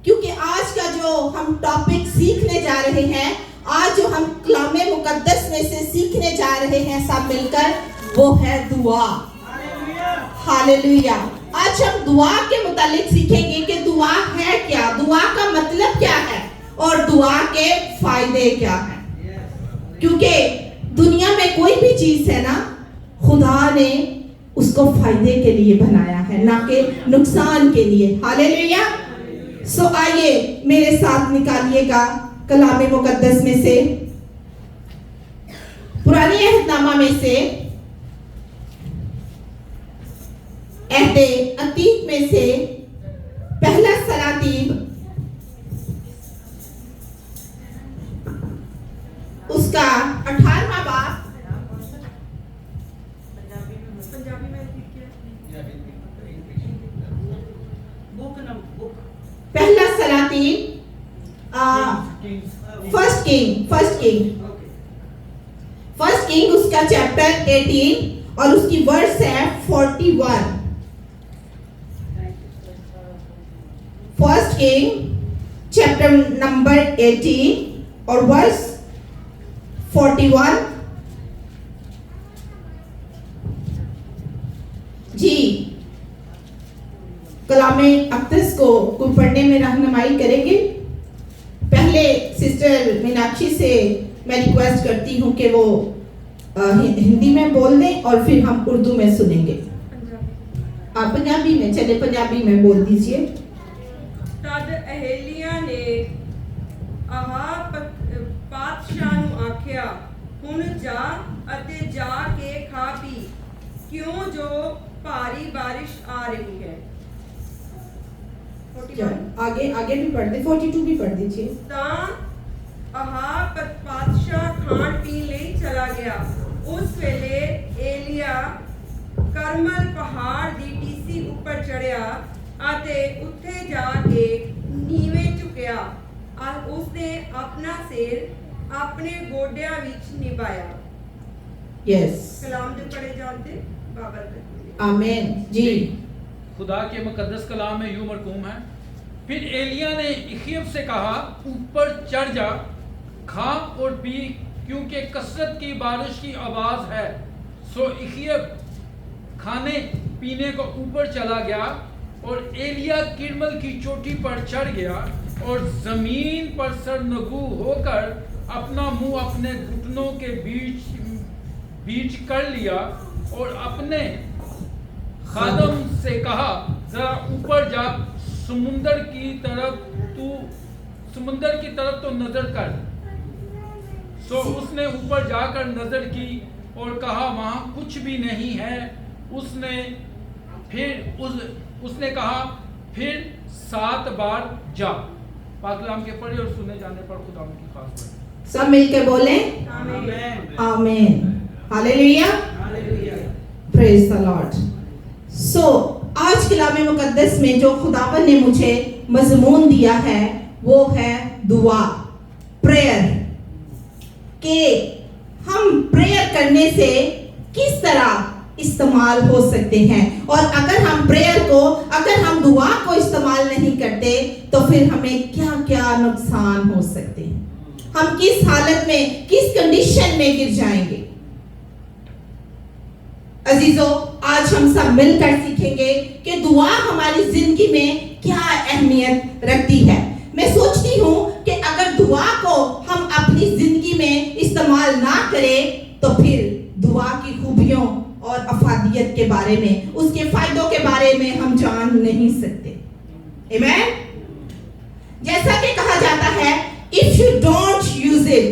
क्योंकि आज का जो हम टॉपिक सीखने जा रहे हैं, आज जो हम कलामे मुकद्दस में से सीखने जा रहे हैं सब मिलकर, वो है दुआ। हालेलुया। आज हम दुआ के मुतालिक सीखेंगे कि दुआ है क्या, दुआ का मतलब क्या है और दुआ के फायदे क्या हैं। क्योंकि दुनिया में कोई भी चीज है ना, खुदा ने उसको फायदे के लिए बनाया है, ना कि नुकसान के लिए। हालेलुया। सो आइए मेरे साथ निकालिएगा कलामे मुकद्दस में से, पुरानी अहदनामा में से, अहदे अतीक में से पहला सलातीन फर्स्ट किंग उसका चैप्टर 18 और उसकी वर्स है 41। फर्स्ट किंग चैप्टर नंबर 18 और वर्स 41। जी कलामे अक्दस को पढ़ने में रहनुमाई करेंगे। पहले सिस्टर मीनाक्षी से मैं रिक्वेस्ट करती हूँ कि वो हिंदी में बोल दें और फिर हम उर्दू में सुनेंगे। आप पंजाबी में, चले पंजाबी में बोल दीजिए। तद अहेलिया ने आहाब पातशाह ਨੂੰ ਆਖਿਆ ਹੁਣ ਜਾ ਅਤੇ ਜਾ ਕੇ ਖਾ ਪੀ क्यों जो भारी बारिश आ रही है। आगे आगे भी पढ़ दे, 42 भी पढ़ दीजिए। ਤਾਂ ਆਹਾਬ ਪਾਤਸ਼ਾਹ ਖਾਣ ਪੀਣ ਲਈ ਚਲਾ ਗਿਆ। ਉਸ ਵੇਲੇ ਏਲੀਆ ਕਰਮਲ ਪਹਾੜ ਦੀ ਟੀਸੀ ਉੱਪਰ ਚੜਿਆ ਅਤੇ ਉੱਥੇ ਜਾ ਕੇ ਨੀਵੇਂ ਝੁਕਿਆ। ਉਸਨੇ ਆਪਣਾ ਸਿਰ ਆਪਣੇ ਗੋਡਿਆਂ ਵਿੱਚ ਨਿਭਾਇਆ। यस कलाम दे पढ़े जानते बाबर आमीन जी। खुदा के मुकद्दस कलाम में यूं मरकूम है, फिर एलिया ने इखियब से कहा ऊपर चढ़ जा, खा और पी क्योंकि कसरत की बारिश की आवाज है। सो इखियब खाने पीने को ऊपर चला गया और एलिया किरमल की चोटी पर चढ़ गया और जमीन पर सरनगू होकर अपना मुंह अपने घुटनों के बीच कर लिया और अपने खादम से कहा जरा ऊपर जा, समुंदर की तरफ तो नजर कर। सो उसने ऊपर जाकर नजर की और कहा वहां कुछ भी नहीं है। उसने कहा फिर 7 बार जा। पाक कलाम के पढ़े और सुने जाने पर खुदा की खास बात। सब मिलकर बोले आमीन। Hallelujah, praise the Lord. So आज कलाम मुकद्दस में जो खुदावन ने मुझे मजमून दिया है वो है दुआ, प्रेयर। कि हम प्रेयर करने से किस तरह इस्तेमाल हो सकते हैं, और अगर हम दुआ को इस्तेमाल नहीं करते तो फिर हमें क्या क्या नुकसान हो सकते हैं, हम किस हालत में, किस कंडीशन में गिर जाएंगे। अजीजों, आज हम सब मिलकर सीखेंगे कि दुआ हमारी जिंदगी में क्या अहमियत रखती है। मैं सोचती हूँ कि अगर दुआ को हम अपनी जिंदगी में इस्तेमाल ना करें तो फिर दुआ की खूबियों और अफादियत के बारे में, उसके फायदों के बारे में हम जान नहीं सकते। आमीन। जैसा कि कहा जाता है, if you don't use it,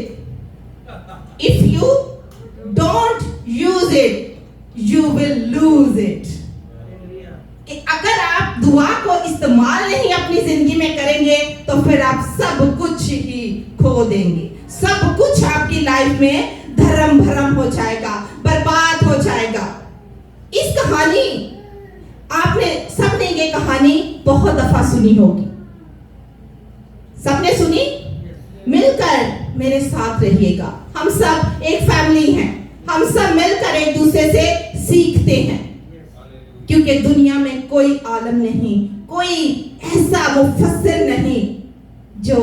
you will lose it। कि अगर आप दुआ को इस्तेमाल नहीं अपनी जिंदगी में करेंगे तो फिर आप सब कुछ ही खो देंगे। सब कुछ आपकी लाइफ में धर्म भरम हो जाएगा, बर्बाद हो जाएगा। इस कहानी आपने सबने ये कहानी बहुत दफा सुनी होगी। सबने सुनी? मिलकर मेरे साथ रहिएगा। हम सब एक फैमिली हैं, हम सब मिलकर एक दूसरे से सीखते हैं, क्योंकि दुनिया में कोई आलम नहीं, कोई ऐसा मुफस्सिर नहीं जो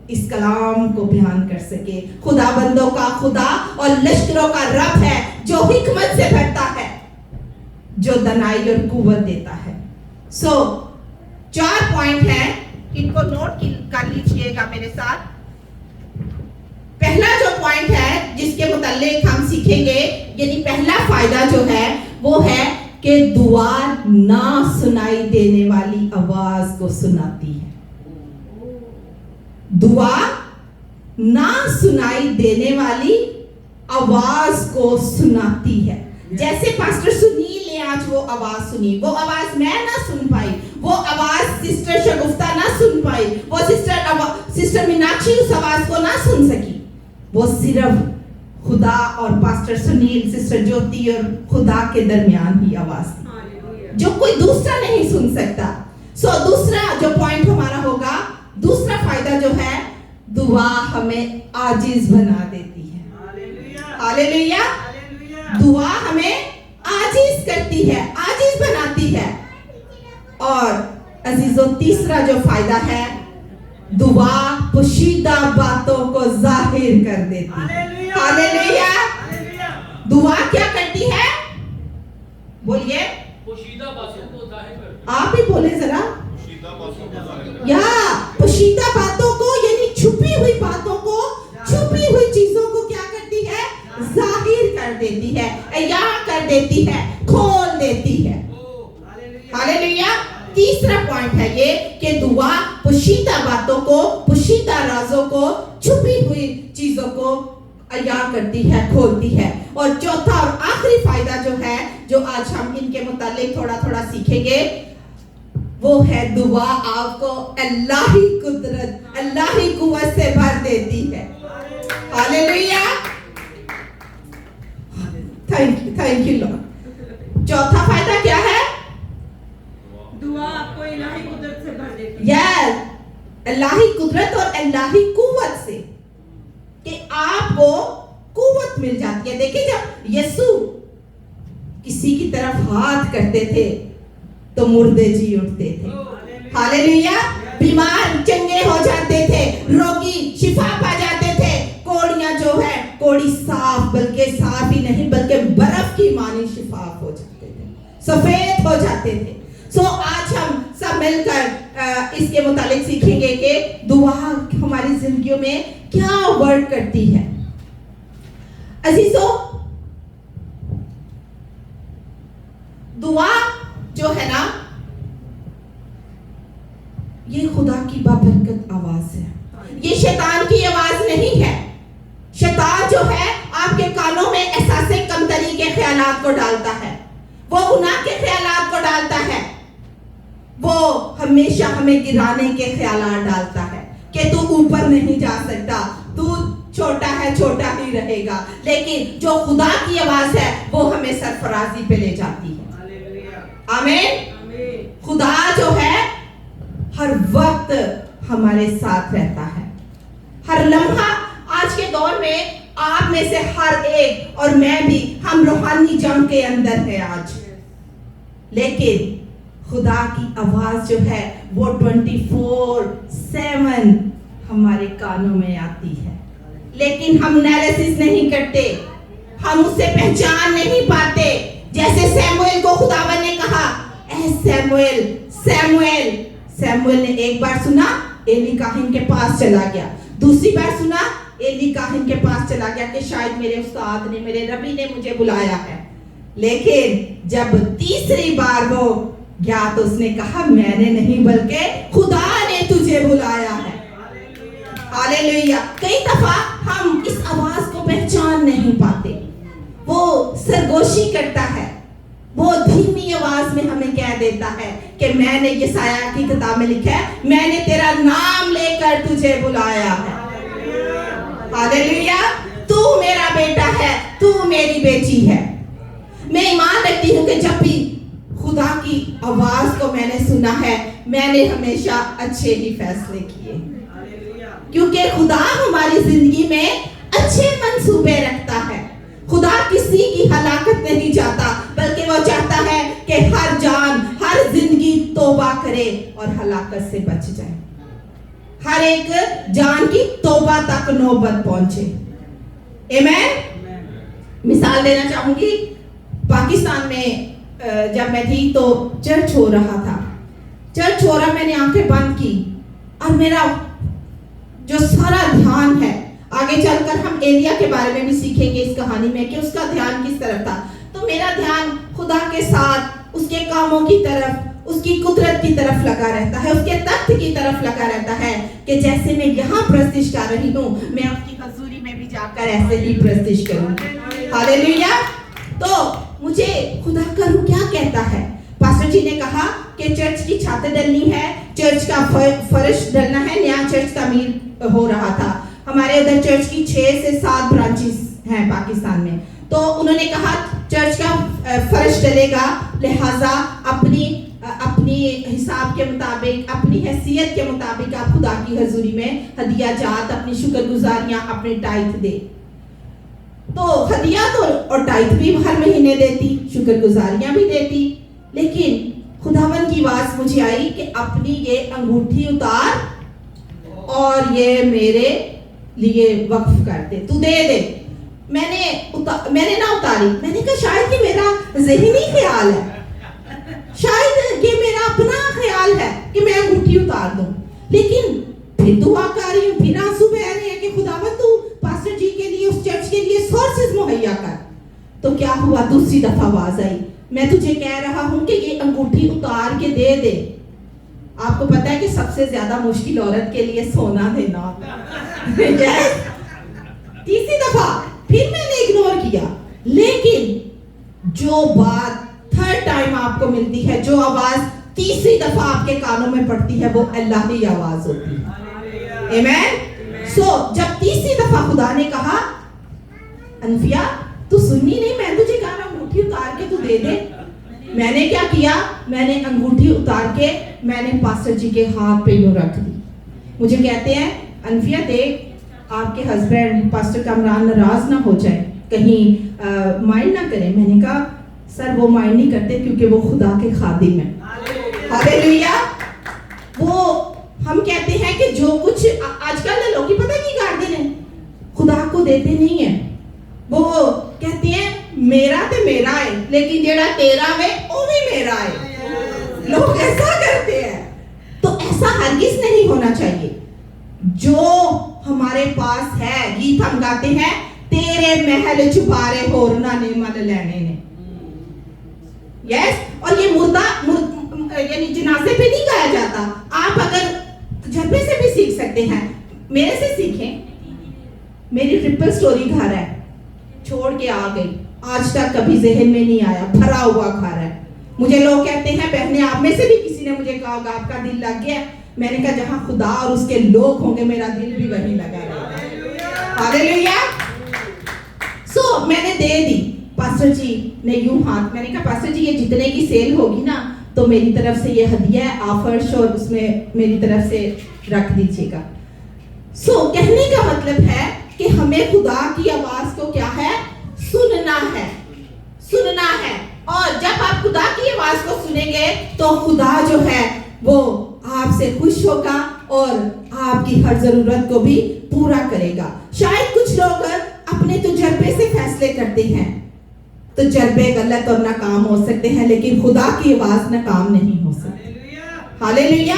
इस कलाम को बयान कर सके। खुदाबंदों का खुदा और लश्करों का रब है जो हिकमत से भरता है, जो दनाई और कुव्वत देता है। 4 पॉइंट हैं, इनको नोट कर लीजिएगा मेरे साथ। पहला जो पॉइंट है जिसके मुताल्लिक हम सीखेंगे, यानी पहला फायदा जो है वो है कि दुआ ना सुनाई देने वाली आवाज को सुनाती है। दुआ ना सुनाई देने वाली आवाज को सुनाती है। जैसे पास्टर सुनील ने आज वो आवाज सुनी, वो आवाज मैं ना सुन पाई, वो आवाज सिस्टर शगुफ्ता ना सुन पाई, वो सिस्टर मीनाक्षी उस आवाज को ना सुन सकी। वो सिर्फ खुदा और पास्टर सुनील, सिस्टर ज्योति और खुदा के दरमियान ही आवाज थी, जो कोई दूसरा नहीं सुन सकता। सो दूसरा जो पॉइंट हमारा होगा, दूसरा फायदा जो है, दुआ हमें आजिज बना देती है। हालेलुया। दुआ हमें आजिज करती है, आजिज बनाती है। और अजीजों, तीसरा जो फायदा है, दुआ पोशीदा बातों को जाहिर कर देती है। हालेलुया। दुआ क्या करती है? बोलिए। पोशीदा बातों को जाहिर करती है। आप ही बोले जरा। या पोशीदा बातों को, यानी छुपी हुई बातों को, छुपी हुई चीजों को क्या करती है? जाहिर कर देती है, या कर देती है, खोल देती है। हालेलुया। तीसरा पॉइंट है ये कि दुआ पोशीदा बातों को, पोशीदा राजों को, छुपी हुई चीजों को अया करती है, खोलती है। और चौथा और आखिरी फायदा जो है, जो आज हम इनके मुतालिक थोड़ा थोड़ा सीखेंगे, वो है दुआ आपको अल्लाही कुदरत, अल्लाही कुव्वत से भर देती है। हालेलुया। Thank you Lord. चौथा फायदा क्या है? दुआ आपको इलाही कुदरत से भर देती है। यस, अल्लाही कुदरत और अल्लाही कुव्वत से, कि आपको कुव्वत मिल जाती है। देखिए, जब यीशु किसी की तरफ हाथ करते थे तो मुर्दे जी उठते थे। हालेलुया। बीमार चंगे हो जाते थे, रोगी शिफा पा जाते थे, कोड़ियां जो है, कोड़ी साफ, बल्कि साफ ही नहीं बल्कि बर्फ की मानी शिफाफ हो जाते थे, सफेद हो जाते थे। सो आज हम सब मिलकर इसके मुतालिक सीखेंगे कि दुआ हमारी जिंदगियों में क्या वर्क करती है। अजीजों, दुआ जो है ना, ये खुदा की बाबरकत आवाज है। ये शैतान की आवाज नहीं है। शैतान जो है आपके कानों में एहसासे कमतरी के ख्यालात को डालता है, वो गुनाह के ख्यालात को डालता है, वो हमेशा हमें गिराने के ख्यालात डालता है कि तू ऊपर नहीं जा सकता, तू छोटा है, छोटा ही रहेगा। लेकिन जो खुदा की आवाज है वो हमें सरफराजी पे ले जाती है। आमीन। खुदा जो है हर वक्त हमारे साथ रहता है, हर लम्हा। आज के दौर में आप में से हर एक और मैं भी, हम रूहानी जंग के अंदर है आज, लेकिन खुदा की आवाज जो है वो 24/7 हमारे कानों में आती है, लेकिन हम एनालिसिस नहीं करते, हम उसे पहचान नहीं पाते। जैसे सैमुएल को खुदावन ने कहा, ए सैमुएल सैमुएल। सैमुएल ने एक बार सुना, एली काहिन के पास चला गया। दूसरी बार सुना, एली काहिन के पास चला गया कि शायद मेरे उस्ताद ने, मेरे रबी ने मुझे बुलाया है। लेकिन जब तीसरी बार वो गया तो उसने कहा, मैंने नहीं बल्कि खुदा ने तुझे बुलाया है। हालेलुया। कई दफा हम इस आवाज को पहचान नहीं पाते। वो सरगोशी करता है, वो धीमी आवाज में हमें कह देता है कि मैंने यशायाह की किताब में लिखा है, मैंने तेरा नाम लेकर तुझे बुलाया है। हालेलुया। तू मेरा बेटा है, तू मेरी बेटी है। मैं ईमान रखती हूँ कि जब भी खुदा की आवाज को मैंने सुना है, मैंने हमेशा अच्छे ही फैसले किए, क्योंकि खुदा हमारी जिंदगी में अच्छे मंसूबे रखता है। खुदा किसी की हलाकत नहीं चाहता, बल्कि वो चाहता है कि हर जान, हर जिंदगी तौबा करे और हलाकत से बच जाए, हर एक जान की तौबा तक नौबत पहुंचे। आमीन। मिसाल देना चाहूंगी, पाकिस्तान में जब मैं थी तो चर्च हो रहा था। चर्च हो रहा, मैंने आंखें बंद की और मेरा जो सारा ध्यान है, आगे चलकर हम एलिया के बारे में भी सीखेंगे इस कहानी में कि उसका ध्यान किस तरफ था। तो मेरा ध्यान खुदा के साथ, उसके कामों की तरफ, उसकी कुदरत की तरफ लगा रहता है, उसके तख्त की तरफ लगा रहता है कि जैसे मैं यहाँ प्रस्तिश कर रही हूँ, मैं उसकी हजूरी में भी जाकर ऐसे ही प्रस्तिश करूँगी। हालेलुया। तो मुझे खुदा का रूह क्या कहता है? पास्टर जी ने कहा कि चर्च की छत डलनी है, चर्च का फर्श डलना है, नया चर्च तामीर हो रहा था। हमारे उधर चर्च की 6 से 7 ब्रांचेस हैं पाकिस्तान में। तो उन्होंने कहा चर्च का फर्श डलेगा, लिहाजा अपनी अपनी हिसाब के मुताबिक, अपनी हैसियत के मुताबिक आप खुदा की हजूरी में हदिया जात, अपनी शुक्रगुजारियां, अपने टाइथ दे। तो हदिया तो और टाइथ भी हर महीने देती, शुक्रगुजारियां भी देती, लेकिन खुदावन की आवाज मुझे आई कि अपनी ये अंगूठी उतार और ये मेरे लिए वक्फ कर दे, तू दे दे। मैंने ना उतारी। मैंने कहा शायद ये मेरा ज़हनी ख्याल है, शायद ये मेरा अपना ख्याल है कि मैं अंगूठी उतार दूं। लेकिन फिर दुआ कर रही हूँ, फिर आंसू बह रहे हैं कि खुदावन तू पास्टर जी के लिए, उस चर्च के लिए सोर्सेज मुहैया कर। तो क्या हुआ, दूसरी दफा आवाज आई, मैं तुझे कह रहा हूं कि ये अंगूठी उतार के दे दे। आपको पता है कि सबसे ज्यादा मुश्किल औरत के लिए सोना देना होता है। तीसरी दफा फिर मैंने इग्नोर किया, लेकिन जो बात थर्ड टाइम आपको मिलती है, जो आवाज तीसरी दफा आपके कानों में पड़ती है, वो अल्लाह की आवाज होती है। आमीन। सो जब तीसरी दफा खुदा ने कहा, अनफिया तू सुननी नहीं, मैं तुझे कहा अंगूठी उतार के तू दे दे। मैंने क्या किया, मैंने अंगूठी उतार के मैंने पास्टर जी के हाथ पे यूं रख दी। मुझे कहते हैं, अनफिया देख आपके हस्बैंड पास्टर कामरान नाराज ना हो जाए, कहीं माइंड ना करें। मैंने कहा सर वो माइंड नहीं करते क्योंकि वो खुदा के खादिम हैं। हालेलुया। वो हम कहते हैं कि जो कुछ आजकल ना लोग पता की गार्डन है, खुदा को देते नहीं है। वो कहते हैं मेरा ते मेरा है, लेकिन जेड़ा तेरा है वो भी मेरा है। लोग ऐसा करते हैं, तो ऐसा हरगिज नहीं होना चाहिए। जो हमारे पास है, गीत हम गाते हैं, तेरे महल छुपारे होरना ने मन लेने ने। यस, और ये मुर्दा यानी जनाजे पे नहीं गाया जाता। आप अगर झरबे से भी सीख सकते हैं, मेरे से सीखें। मेरी ट्रिपल स्टोरी घर है, छोड़ के आ गई, आज तक कभी जहन में नहीं आया, भरा हुआ घर है। मुझे लोग कहते हैं, बहनें आप में से भी किसी ने मुझे कहा होगा आपका दिल लग गया। मैंने कहा जहां खुदा और उसके लोग होंगे मेरा दिल भी वहीं लगा रहेगा। हालेलुया। सो मैंने दे दी। पास्टर जी ने यूं हाथ, मैंने कहा पास्टर जी ये जितने की सेल होगी ना, तो मेरी तरफ से ये हदिया है, ऑफर्स और उसमें मेरी तरफ से रख दीजिएगा। सो कहने का मतलब है कि हमें खुदा की आवाज को क्या है, सुनना है, सुनना है। और जब आप खुदा की आवाज को सुनेंगे तो खुदा जो है वो आपसे खुश होगा और आपकी हर जरूरत को भी पूरा करेगा। शायद कुछ लोग अपने तजुर्बे से फैसले करते हैं, तजुर्बे गलत और नाकाम हो सकते हैं, लेकिन खुदा की आवाज नाकाम नहीं हो सकती। हालेलुया।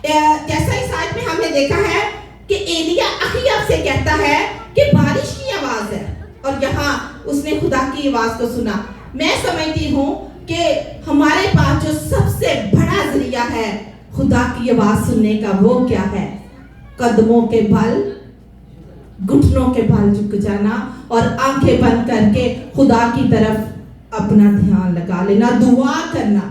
जैसा इस आयत में हमने देखा है कि एलिया अखीयब से कहता है कि बारिश की आवाज है, और यहाँ उसने खुदा की आवाज को सुना। मैं समझती हूँ कि हमारे पास जो सबसे बड़ा जरिया है खुदा की आवाज सुनने का, वो क्या है, कदमों के बल, घुटनों के बल झुक जाना और आंखें बंद करके खुदा की तरफ अपना ध्यान लगा लेना, दुआ करना।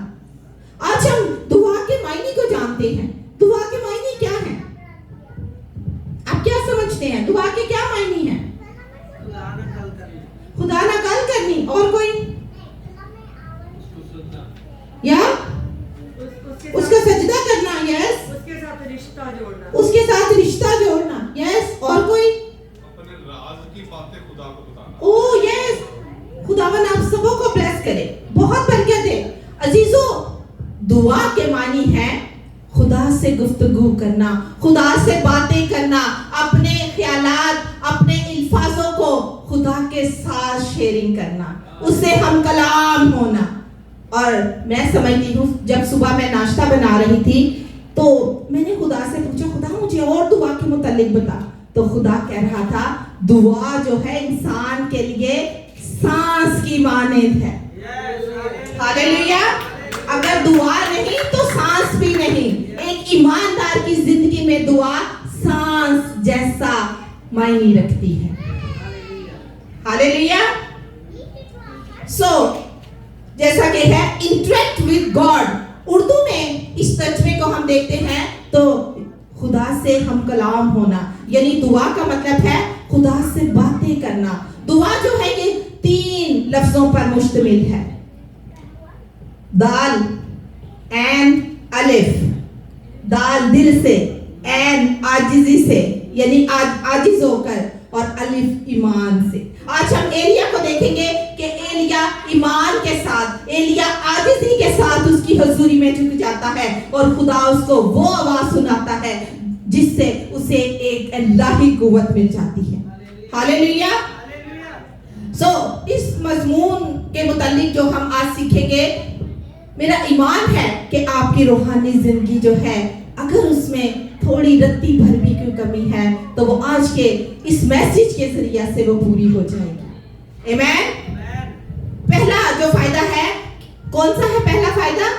आज हम दुआ के मायने को जानते हैं। दुआ के मायने क्या हैं? आप क्या समझते हैं? दुआ के क्या मायने हैं? खुदा ना कल करनी, और कोई या उसका सजदा करना, यस, उसके साथ रिश्ता जोड़ना, उसके साथ रिश्ता जोड़ना, यस, और कोई अपने राज की बातें खुदा को बताना। ओ यस, खुदावन आप सबों को ब्लेस करे, बहुत बरकत है। अजीजों, दुआ के मानी है खुदा से गुफ्तगू करना, खुदा से बातें करना, अपने ख्यालात, अपने अल्फाजों को खुदा के साथ शेयरिंग करना, उससे हम कलाम होना। और मैं समझती हूँ जब सुबह मैं नाश्ता बना रही थी तो मैंने खुदा से पूछा, खुदा मुझे और दुआ के मुतालिक बता। तो खुदा कह रहा था, दुआ जो है इंसान के लिए सांस की मानंद है। हालेलुया। अगर दुआ नहीं तो सांस भी नहीं। एक ईमानदार की जिंदगी में दुआ सांस जैसा मायने रखती है। हालेलुया। सो जैसा कि है इंटरेक्ट विद गॉड, उर्दू में इस तर्जुमे को हम देखते हैं तो खुदा से हम कलाम होना, यानी दुआ का मतलब है खुदा से बातें करना। दुआ जो है ये 3 लफ्जों पर मुश्तमिल है, दाल एन अलिफ, दाल दिल से, एन आजिजी से यानी आजिज होकर, और अलिफ ईमान से। आज हम एलिया को देखेंगे कि एलिया ईमान के साथ, एलिया आजिजी के साथ उसकी हुजूरी में झुक जाता है और खुदा उसको वो आवाज सुनाता है जिससे उसे एक इलाही कुव्वत मिल जाती है। हालेलुया। सो इस मजमून के मुतालिक जो हम आज सीखेंगे, मेरा ईमान है कि आपकी रूहानी जिंदगी जो है, अगर उसमें थोड़ी रत्ती भर भी कोई कमी है तो वो आज के इस मैसेज के जरिए से वो पूरी हो जाएगी। आमीन। पहला जो फायदा है, कौन सा है पहला फायदा?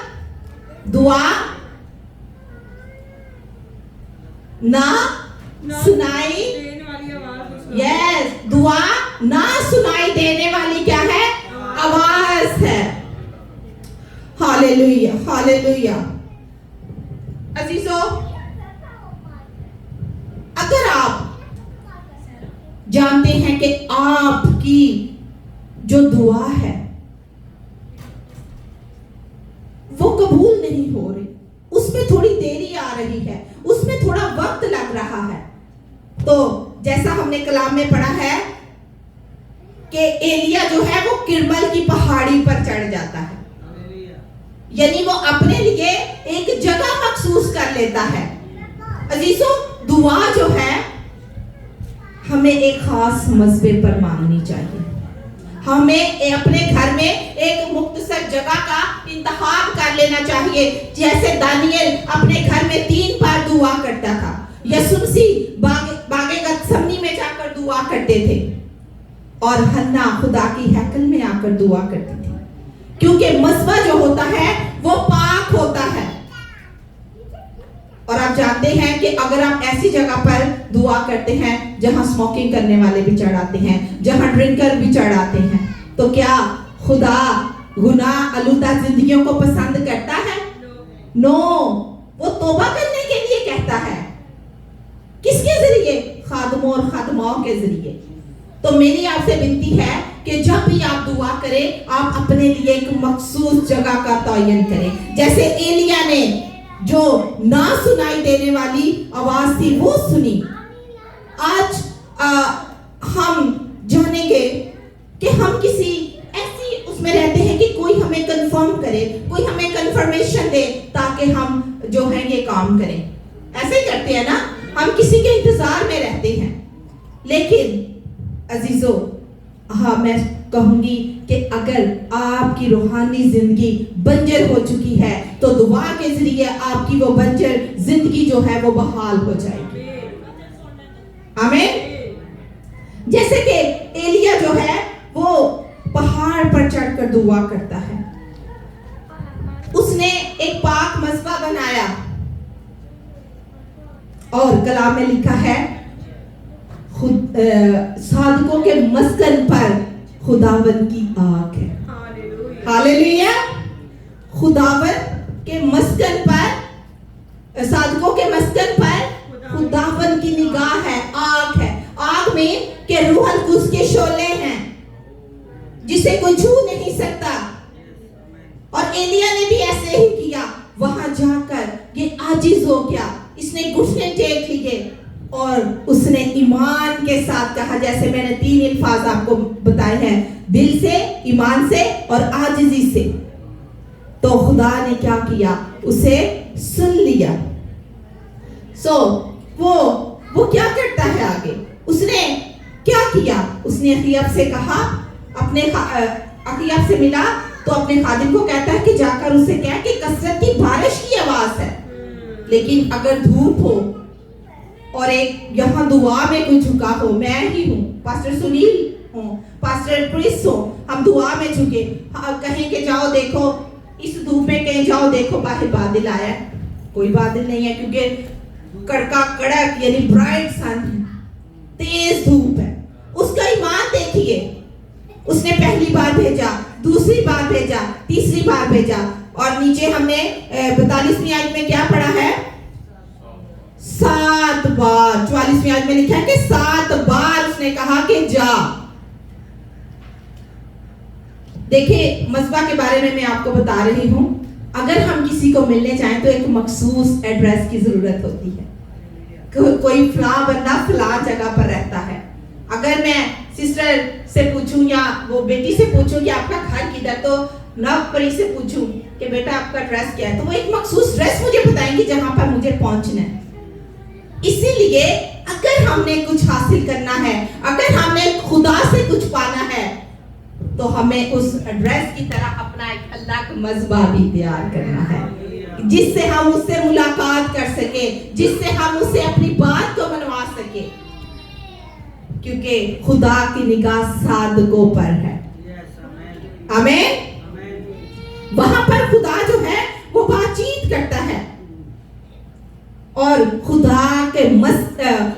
दुआ ना सुनाई, यस, दुआ ना सुनाई देने वाली क्या है? आवाज है। Hallelujah, hallelujah. अजीजों, अगर आप जानते हैं कि आपकी जो दुआ है वो कबूल नहीं हो रही, उसमें थोड़ी देरी आ रही है, उसमें थोड़ा वक्त लग रहा है, तो जैसा हमने कलाम में पढ़ा है कि एलिया जो है वो किरमल की पहाड़ी पर चढ़ जाता है, यानी वो अपने लिए एक जगह मखसूस कर लेता है। अजीजों, दुआ जो है हमें एक खास मसबे पर मांगनी चाहिए। हमें अपने घर में एक मुख्तसर जगह का इंतखाब कर लेना चाहिए, जैसे दानियल अपने घर में 3 बार दुआ करता था, यसुमसी बागे गतसमनी में जाकर दुआ करते थे, और हन्ना खुदा की हैकल में आकर दुआ करती थी, क्योंकि मसबा जो होता है वो पाक होता है। और आप जानते हैं कि अगर आप ऐसी जगह पर दुआ करते हैं जहां स्मोकिंग करने वाले भी चढ़ाते हैं, जहां ड्रिंकर भी चढ़ाते हैं, तो क्या खुदा गुनाह आलूदा जिंदगियों को पसंद करता है? नो, वो तौबा करने के लिए कहता है। किसके जरिए? खादमों और खादमाओं के जरिए। तो मेरी आपसे विनती है कि जब भी आप दुआ करें, आप अपने लिए एक मखसूस जगह का तयन करें। जैसे एलिया ने जो ना सुनाई देने वाली आवाज थी वो सुनी। आज हम जानेंगे कि हम किसी ऐसी उसमें रहते हैं कि कोई हमें कंफर्म करे, कोई हमें कंफर्मेशन दे ताकि हम जो है ये काम करें। ऐसे ही करते हैं ना, हम किसी के इंतजार में रहते हैं। लेकिन अजीजों, हाँ, मैं कहूंगी कि अगर आपकी रूहानी जिंदगी बंजर हो चुकी है तो दुआ के जरिए आपकी वो बंजर जिंदगी जो है वो बहाल हो जाएगी। आमीन। जैसे कि एलिया जो है वो पहाड़ पर चढ़कर दुआ करता है, उसने एक पाक मसबा बनाया, और कलाम में लिखा है साधकों के मस्कन पर खुदावन की आग है। हालेलुया। खुदावन के मस्कन पर, साधकों के मस्कन पर खुदावन की निगाह है, आग है। आग में के रूहल कुछ के शोले हैं जिसे कोई छू नहीं सकता। और एलिया ने भी ऐसे ही किया, वहां जाकर ये आजिज हो गया, इसने घुटने टेक लिए और उसने ईमान के साथ कहा, जैसे मैंने 3 अल्फाज आपको बताए हैं, दिल से, ईमान से और आजिजी से। तो खुदा ने क्या किया? उसे सुन लिया। वो क्या करता है आगे? उसने क्या किया? उसने अखीयब से कहा, अपने अखीयब से मिला तो अपने खादिम को कहता है कि जाकर उसे कह कि कसरत की बारिश की आवाज है, लेकिन अगर धूप हो और एक यहाँ दुआ में कोई झुका हो, मैं ही हूँ, पास्टर सुनील हूँ, पास्टर क्रिस हो, हम दुआ में झुके, कहीं के जाओ देखो, इस धूप में कहीं जाओ देखो बाहर बादल आया है, कोई बादल नहीं है, क्योंकि कड़का कड़क यानी ब्राइट सन है, तेज धूप है। उसका ईमान देखिए, उसने पहली बार भेजा, दूसरी बार भेजा, तीसरी बार भेजा, और नीचे हमने 42वीं आयत में क्या पढ़ा है? 7 बार। 44वीं आयत में लिखा है कि 7 बार उसने कहा कि जा। देखिए, मसबा के बारे में मैं आपको बता रही हूं अगर हम किसी को मिलने जाएं तो एक मखसूस एड्रेस की जरूरत होती है। कोई फला बंदा फला जगह पर रहता है, अगर मैं सिस्टर से पूछूं या वो बेटी से पूछूं कि आपका घर किधर, तो नवपरी से पूछूं कि बेटा आपका एड्रेस क्या है, तो वो एक मखसूस एड्रेस मुझे बताएंगे जहां पर मुझे पहुंचना है। इसीलिए अगर हमने कुछ हासिल करना है, अगर हमने खुदा से कुछ पाना है, तो हमें उस एड्रेस की तरह अपना एक अल्लाह का मज़बा भी तैयार करना है, जिससे हम उससे मुलाकात कर सके, जिससे हम उससे अपनी बात को मनवा सके, क्योंकि खुदा की निगाह सादकों पर है। आमीन। वहां पर खुदा जो है वो बातचीत करता है, और खुदा के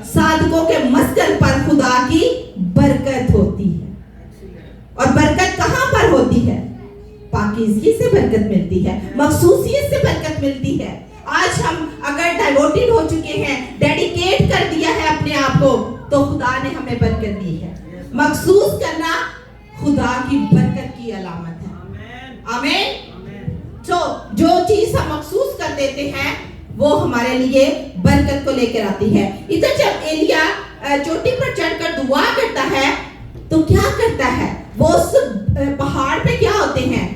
सादकों के मस्कन पर खुदा की बरकत होती है। और बरकत कहां पर होती है? पाकीज़गी से बरकत मिलती है, मखसूसियत से बरकत मिलती है। आज हम अगर डिवोटेड हो चुके हैं, डेडिकेट कर दिया है अपने आप को, तो खुदा ने हमें बरकत दी है। मखसूस करना खुदा की बरकत की अलामत है। आमीन। तो जो चीज हम मखसूस कर देते हैं वो हमारे लिए बरकत को लेकर आती है। इधर जब एलिया चोटी पर चढ़कर दुआ करता है तो क्या करता है? वो उस पहाड़ पे क्या होते हैं?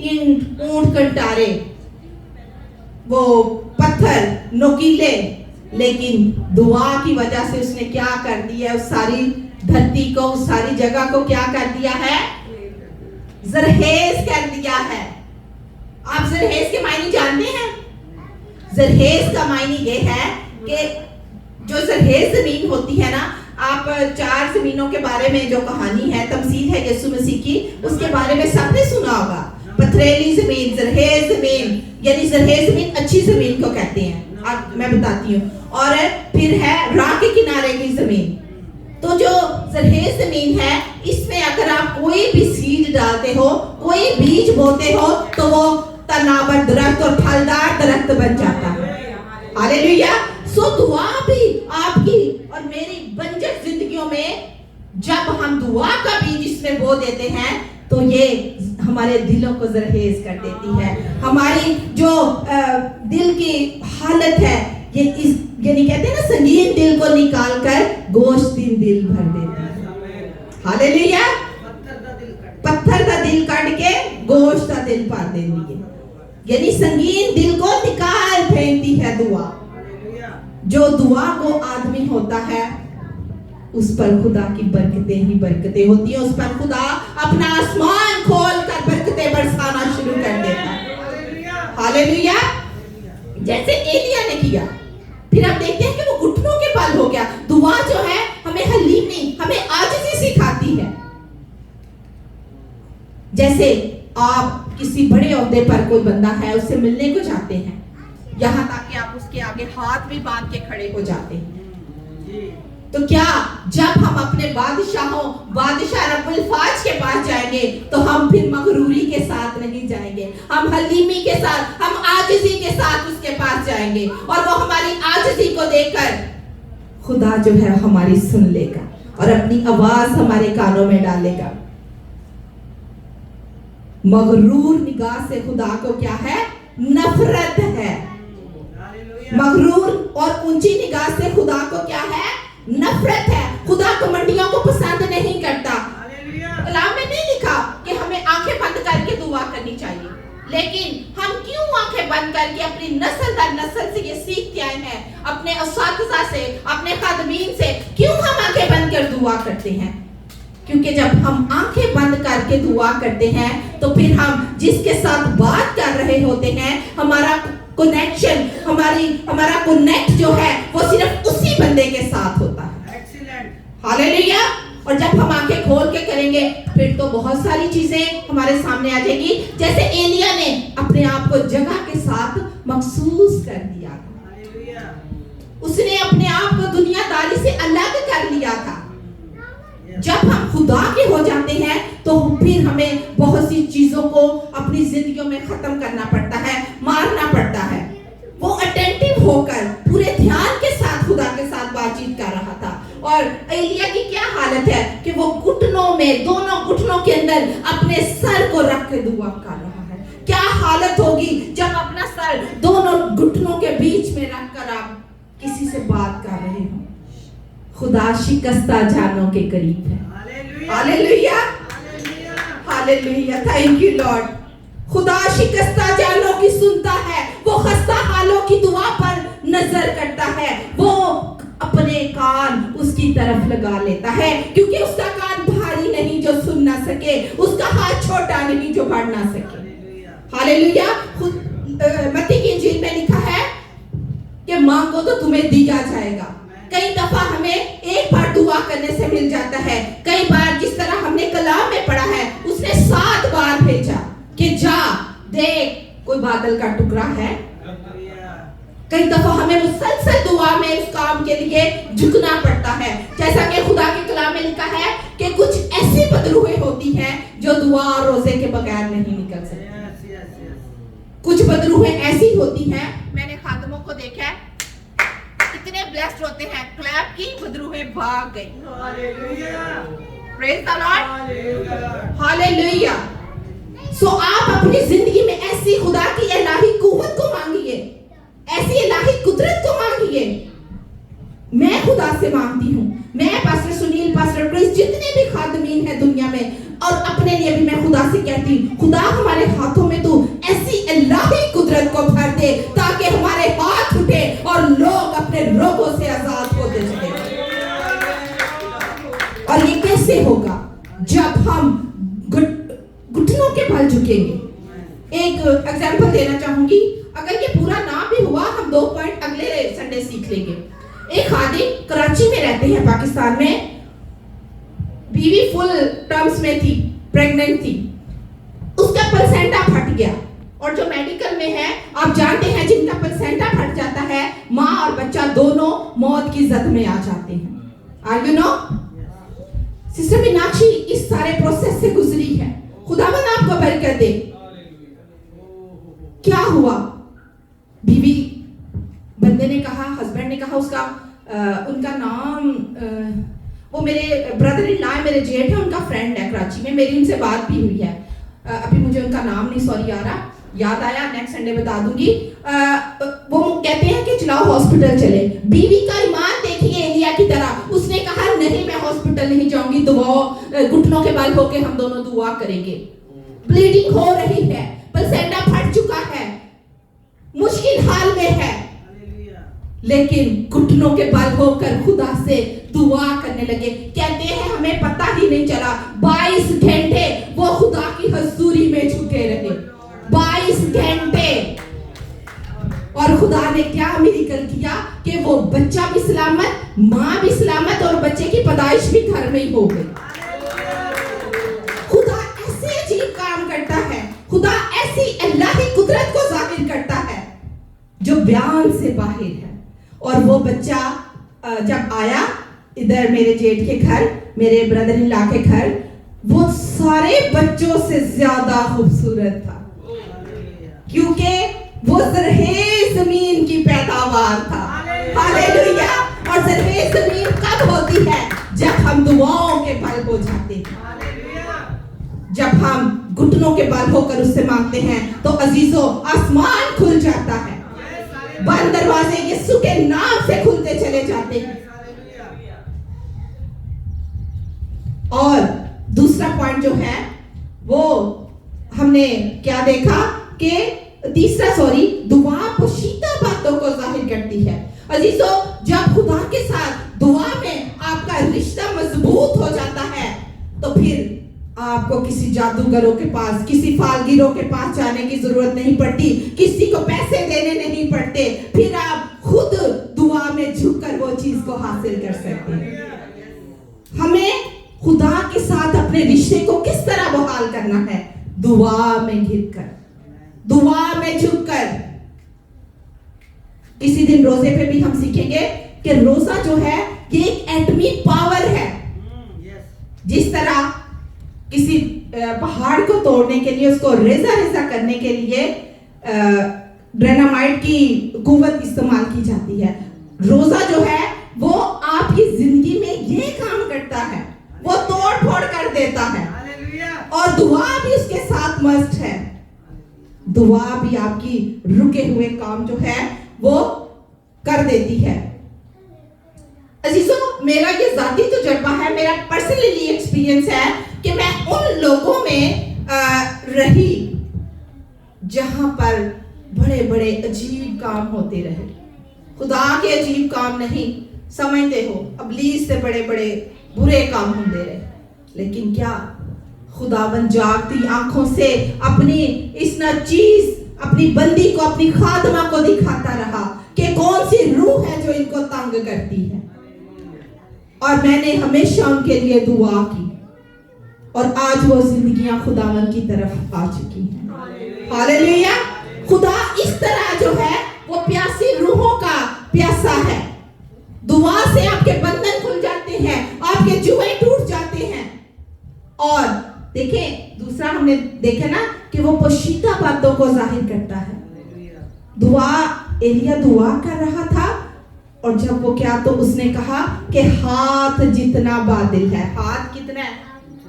ऊंट कंटारे, वो पत्थर नुकीले, लेकिन दुआ की वजह से उसने क्या कर दिया? उस सारी धरती को, उस सारी जगह को क्या कर दिया है? जरहेज कर दिया है। आप जरहेज के मायने जानते हैं? जरहेज का मायने ये है कि जो जरहेज जमीन होती है ना, आप 4 जमीनों के बारे में जो कहानी है, तमसील है यीशु मसीह की, उसके बारे में सबने सुना होगा। पथरीली जमीन, जरहेज जमीन, यानी जरहेज जमीन अच्छी जमीन को कहते हैं, अब मैं बताती हूँ। और फिर है राह के किनारे की जमीन। तो जो जरहेज जमीन है, इसमें अगर आप कोई भी सीड डालते हो, कोई बीज बोते हो, तो वो तनावर दरख्त और फलदार दरख्त बन जाता है। हालेलुया। सो दुआ भी आपकी और मेरी बंजर जिंदगियों में जब हम दुआ का बीज इसमें बो देते हैं, तो ये हमारे दिलों को जरहेज कर देती है। हमारी जो दिल की हालत है, ये यानी कहते हैं ना, संगीन दिल को निकाल कर गोश्तीन दिल भर देती है। हालेलुया। पत्थर का दिल काट के गोश्त का दिल भर देती है, यानी संगीन दिल को निकाल फेंकती है दुआ। जो दुआ को आदमी होता है, उस पर खुदा की बरकतें ही बरकतें होती है। उस पर खुदा अपना आसमान खोल कर बरकतें बरसाना शुरू कर देता है। हालेलुया। जैसे एलिया ने किया, फिर हम देखते हैं कि वो घुटनों के बल हो गया। दुआ जो है हमें हलीम नहीं, हमें आजिज़ी सिखाती है। जैसे आप किसी बड़े ओहदे पर कोई बंदा है, उससे मिलने को जाते हैं, यहाँ तक कि आप उसके आगे हाथ भी बांध के खड़े हो जाते हैं। तो क्या जब हम अपने बादशाह रब्बुल फाज के पास जाएंगे, तो हम फिर मगरूरी के साथ नहीं जाएंगे, हम हलीमी के साथ, हम आजिज़ी के साथ उसके पास जाएंगे, और वो हमारी आजिज़ी को देखकर खुदा जो है हमारी सुन लेगा और अपनी आवाज हमारे कानों में डालेगा। मगरूर निगाह से खुदा को क्या है? नफरत है। मगरूर और ऊंची निगाह से खुदा को क्या है? नफरत है। खुदा कमंडियों को पसंद नहीं करता। कलाम में नहीं लिखा कि हमें आंखें बंद करके दुआ करनी चाहिए, लेकिन हम क्यों आंखें बंद करके अपनी नस्ल दर नस्ल से ये सीखते आए हैं, अपने उस्ताद से, अपने खादमीन से, क्यों हम आंखें बंद कर दुआ करते हैं? क्योंकि जब हम आंखें बंद करके दुआ करते हैं, तो फिर हम जिसके साथ बात कर रहे होते हैं, हमारा कनेक्शन, हमारा कनेक्ट जो है, वो सिर्फ उसी बंदे के साथ होता है। एक्सीलेंट। हालेलुया। और जब हम आंखें खोल के करेंगे, फिर तो बहुत सारी चीजें हमारे सामने आ जाएगी। जैसे एलिया ने अपने आप को जगह के साथ मखसूस कर दिया था, उसने अपने आप को दुनियादारी से अलग कर लिया था। जब हम खुदा के हो जाते हैं, तो फिर हमें बहुत सी चीजों को अपनी जिंदगियों में खत्म करना पड़ता है, मारना पड़ता है। वो अटेंटिव होकर पूरे ध्यान के साथ खुदा के साथ बातचीत कर रहा था। और एलिया की क्या हालत है कि वो घुटनों में, दोनों घुटनों के अंदर अपने सर को रख के दुआ कर रहा है। क्या हालत हालत होगी जब अपना सर दोनों घुटनों के बीच में रखकर आप किसी से बात कर रहे हो। खुदा शिकस्ता जानों के करीब है। Hallelujah, hallelujah, thank you Lord. खुदा शिकस्ता जानों की सुनता है, वो खस्ता हालों की दुआ पर नजर करता है, वो अपने कान उसकी तरफ लगा लेता है, क्योंकि उसका कान भारी नहीं जो सुन ना सके, उसका हाथ छोटा नहीं जो बढ़ ना सके। हालेलुया। मत्ती की इंजील में लिखा है कि मांगो तो तुम्हें दिया जाएगा। कई दफा हमें एक बार दुआ करने से मिल जाता है, कई बार जिस तरह हमने कलाम में पढ़ा है, उसने 7 बार भेजा कि जा देख कोई बादल का टुकड़ा है। कई दफा हमें मुसलसल दुआ में इस काम के लिए झुकना पड़ता है, जैसा कि खुदा के कलाम में लिखा है कि कुछ ऐसी बदरूहें होती हैं जो दुआ और रोजे के बगैर नहीं निकल सकती। कुछ बदरूहें ऐसी होती हैं, मैंने खादमों को देखा है, इतने ब्लेस्ड होते हैं, क्लैप की बदरूहें भाग गई। Praise the Lord, hallelujah. So आप अपनी जिंदगी में ऐसी खुदा की इलाही कुव्वत को मांगिए, ऐसी इलाही कुदरत को मांगिए। मैं खुदा से मांगती हूँ, मैं पास्टर सुनील, पास्टर क्रिस, जितने भी खादमीन हैं दुनिया में, और अपने लिए भी मैं खुदा से कहती हूँ, खुदा हमारे हाथों में तू ऐसी इलाही कुदरत को भर दे ताकि हमारे हाथ उठे और लोग अपने रोगों से आजाद होते चले। और ये कैसे होगा? जब हम घुटनों के बल झुकेंगे। एक एग्जांपल देना चाहूंगी, अगर ये पूरा ना भी हुआ, हम 2 पॉइंट अगले संडे सीख लेंगे। एक खादिम कराची में रहते हैं पाकिस्तान में, बीवी फुल टर्म्स में थी, प्रेग्नेंट थी, उसका प्लेसेंटा फट गया, और जो मेडिकल में है आप जानते हैं जिनका प्लेसेंटा फट जाता है, माँ और बच्चा दोनों मौत की जद में आ जाते हैं। Are you know? Sister Meenakshi इस सारे प्रोसेस से गुजरी है, खुदावंद आपको बरकत दे। क्या हुआ? बीवी, बंदे ने कहा, हस्बैंड ने कहा, उसका उनका नाम वो मेरे ब्रदर इन लॉ, मेरे जेठ है, उनका फ्रेंड है कराची में, मेरी उनसे बात भी हुई है, अभी मुझे उनका नाम नहीं सॉरी आ रहा, याद आया, नेक्स्ट संडे बता दूंगी। वो कहते हैं कि चलाओ हॉस्पिटल चले। बीवी का ईमान देखिए एलिया की तरह, उसने कहा नहीं मैं हॉस्पिटल नहीं जाऊंगी, दुआ घुटनों के बल होके हम दोनों दुआ करेंगे। ब्लीडिंग हो रही है, प्लेसेंटा फट चुका है, मुश्किल हाल में है, लेकिन घुटनों के बल होकर खुदा से दुआ करने लगे। कहते हैं हमें पता ही नहीं चला, 22 घंटे वो खुदा की हजूरी में झुके रहे, 22 घंटे। और खुदा ने क्या मिरेकल किया कि वो बच्चा भी सलामत, माँ भी सलामत, और बच्चे की पैदाइश भी घर में ही हो गई। खुदा ऐसे अजीब काम करता है, खुदा ऐसी अल्लाही कुदरत को जाहिर करता है जो बयान से बाहर है। और वो बच्चा जब आया इधर मेरे जेठ के घर, मेरे ब्रदर इन लॉ के घर, वो सारे बच्चों से ज्यादा खूबसूरत था, क्योंकि वो ज़रहे ज़मीन की पैदावार था। हालेलुया। और ज़रहे ज़मीन कब होती है? जब हम दुआओं के बल हो जाते हैं, जब हम घुटनों के बल होकर उससे मांगते हैं, तो अजीजों आसमान खुल जाता है, बंद दरवाजे यीशु के नाम से खुलते चले जाते हैं। और दूसरा पॉइंट जो है वो हमने क्या देखा कि दुआ पोशीदा बातों को जाहिर करती है। अजीजों, जब खुदा के साथ दुआ में आपका रिश्ता मजबूत हो जाता है, तो फिर आपको किसी जादूगरों के पास, किसी फालगिरों के पास जाने की जरूरत नहीं पड़ती, किसी को पैसे देने नहीं पड़ते, फिर आप खुद दुआ में झुककर वो चीज को हासिल कर सकते हैं। हमें खुदा के साथ अपने रिश्ते को किस तरह बहाल करना है? दुआ में घिरकर, दुआ में झुककर। किसी दिन रोजे पे भी हम सीखेंगे कि रोजा जो है ये एक एटमी पावर है। जिस तरह किसी पहाड़ को तोड़ने के लिए, उसको रेजा रेजा करने के लिए डायनामाइट की कुव्वत इस्तेमाल की जाती है, रोजा जो है वो आपकी जिंदगी में ये काम करता है, वो तोड़ फोड़ कर देता है। और दुआ भी उसके साथ मस्ट है। दुआ भी आपकी रुके हुए काम जो है वो कर देती है। अजीजों, मेरा ये जाती तजुर्बा है, मेरा पर्सनली एक्सपीरियंस है कि मैं उन लोगों में रही जहां पर बड़े बड़े अजीब काम होते रहे। खुदा के अजीब काम नहीं, समझते हो, अबलीस से बड़े बड़े बुरे काम होते रहे, लेकिन क्या खुदावन जागती आंखों से अपनी इस चीज, अपनी बंदी को, अपनी खादमा को दिखाता रहा कि कौन सी रूह है जो इनको तंग करती है। और मैंने हमेशा उनके लिए दुआ की और आज वो जिंदगियां खुदावन की तरफ आ चुकी हैं। हालेलुया। खुदा इस तरह जो है वो प्यासी रूहों का प्यासा है। दुआ से आपके बंधन खुल जाते हैं, आपके जुए टूट जाते हैं। और देखें, दूसरा हमने देखा ना कि वो पोशीदा बातों को जाहिर करता है। दुआ, एलिया दुआ कर रहा था और जब वो क्या, तो उसने कहा कि हाथ जितना बादल है। हाथ कितना है?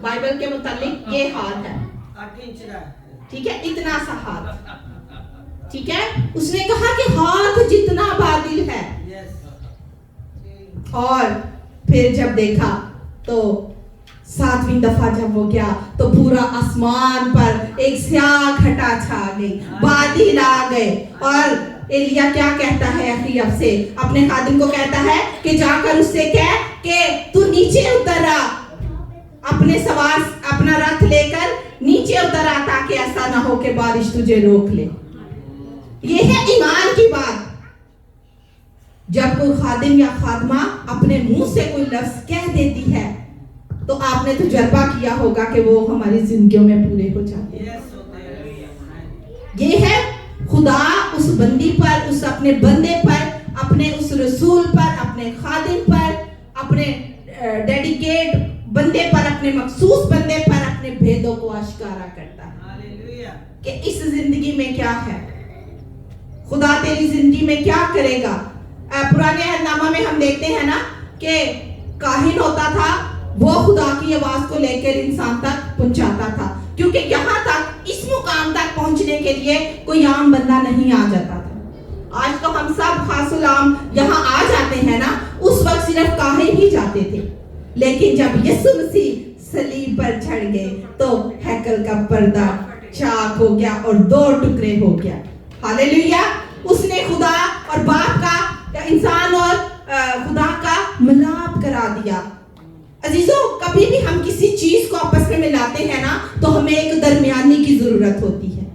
बाइबल के मुताबिक ये हाथ है, 8 इंच का, ठीक है, इतना सा हाथ, ठीक है। उसने कहा कि हाथ जितना बादल है। और फिर जब देखा तो 7वीं दफा जब वो गया तो पूरा आसमान पर एक स्याह घटा छा गई, बादल आ गए। और एलिया क्या कहता है अखीब से, अपने खादिम को कहता है कि जाकर उससे कह कि तू नीचे उतर आ, अपने सवार, अपना रथ लेकर नीचे उतर आ, ताकि ऐसा ना हो कि बारिश तुझे रोक ले। ये है ईमान की बात। जब कोई खादिम या खादमा अपने मुंह से कोई लफ्ज कह देती है तो आपने तजुर्बा किया होगा कि वो हमारी जिंदगियों में पूरे हो जाते हैं। ये है खुदा उस बंदी पर, उस अपने बंदे पर, अपने उस रसूल पर, अपने खादिम पर, अपने डेडिकेट बंदे पर, अपने मखसूस बंदे पर अपने भेदों को आश्कारा करता है कि इस जिंदगी में क्या है, खुदा तेरी जिंदगी में क्या करेगा। पुराने अहदनामा में हम देखते हैं ना कि काहिन होता था, वो खुदा की आवाज को लेकर इंसान तक पहुंचाता था, क्योंकि यहाँ तक, इस मुकाम तक पहुंचने के लिए कोई आम बंदा नहीं आ जाता था। आज तो हम सब खासुल आम यहाँ आ जाते हैं ना, उस वक्त सिर्फ काहिन ही जाते थे। लेकिन जब यीशु मसीह सलीब पर चढ़ गए तो हैकल का पर्दा चाक हो गया और 2 टुकड़े हो गया। हालेलुया। उसने खुदा और बाप का, इंसान और खुदा का मिलाप करा दिया। अजीजों, कभी भी हम किसी चीज को आपस में मिलाते हैं ना तो हमें एक दरमियानी की जरूरत होती है,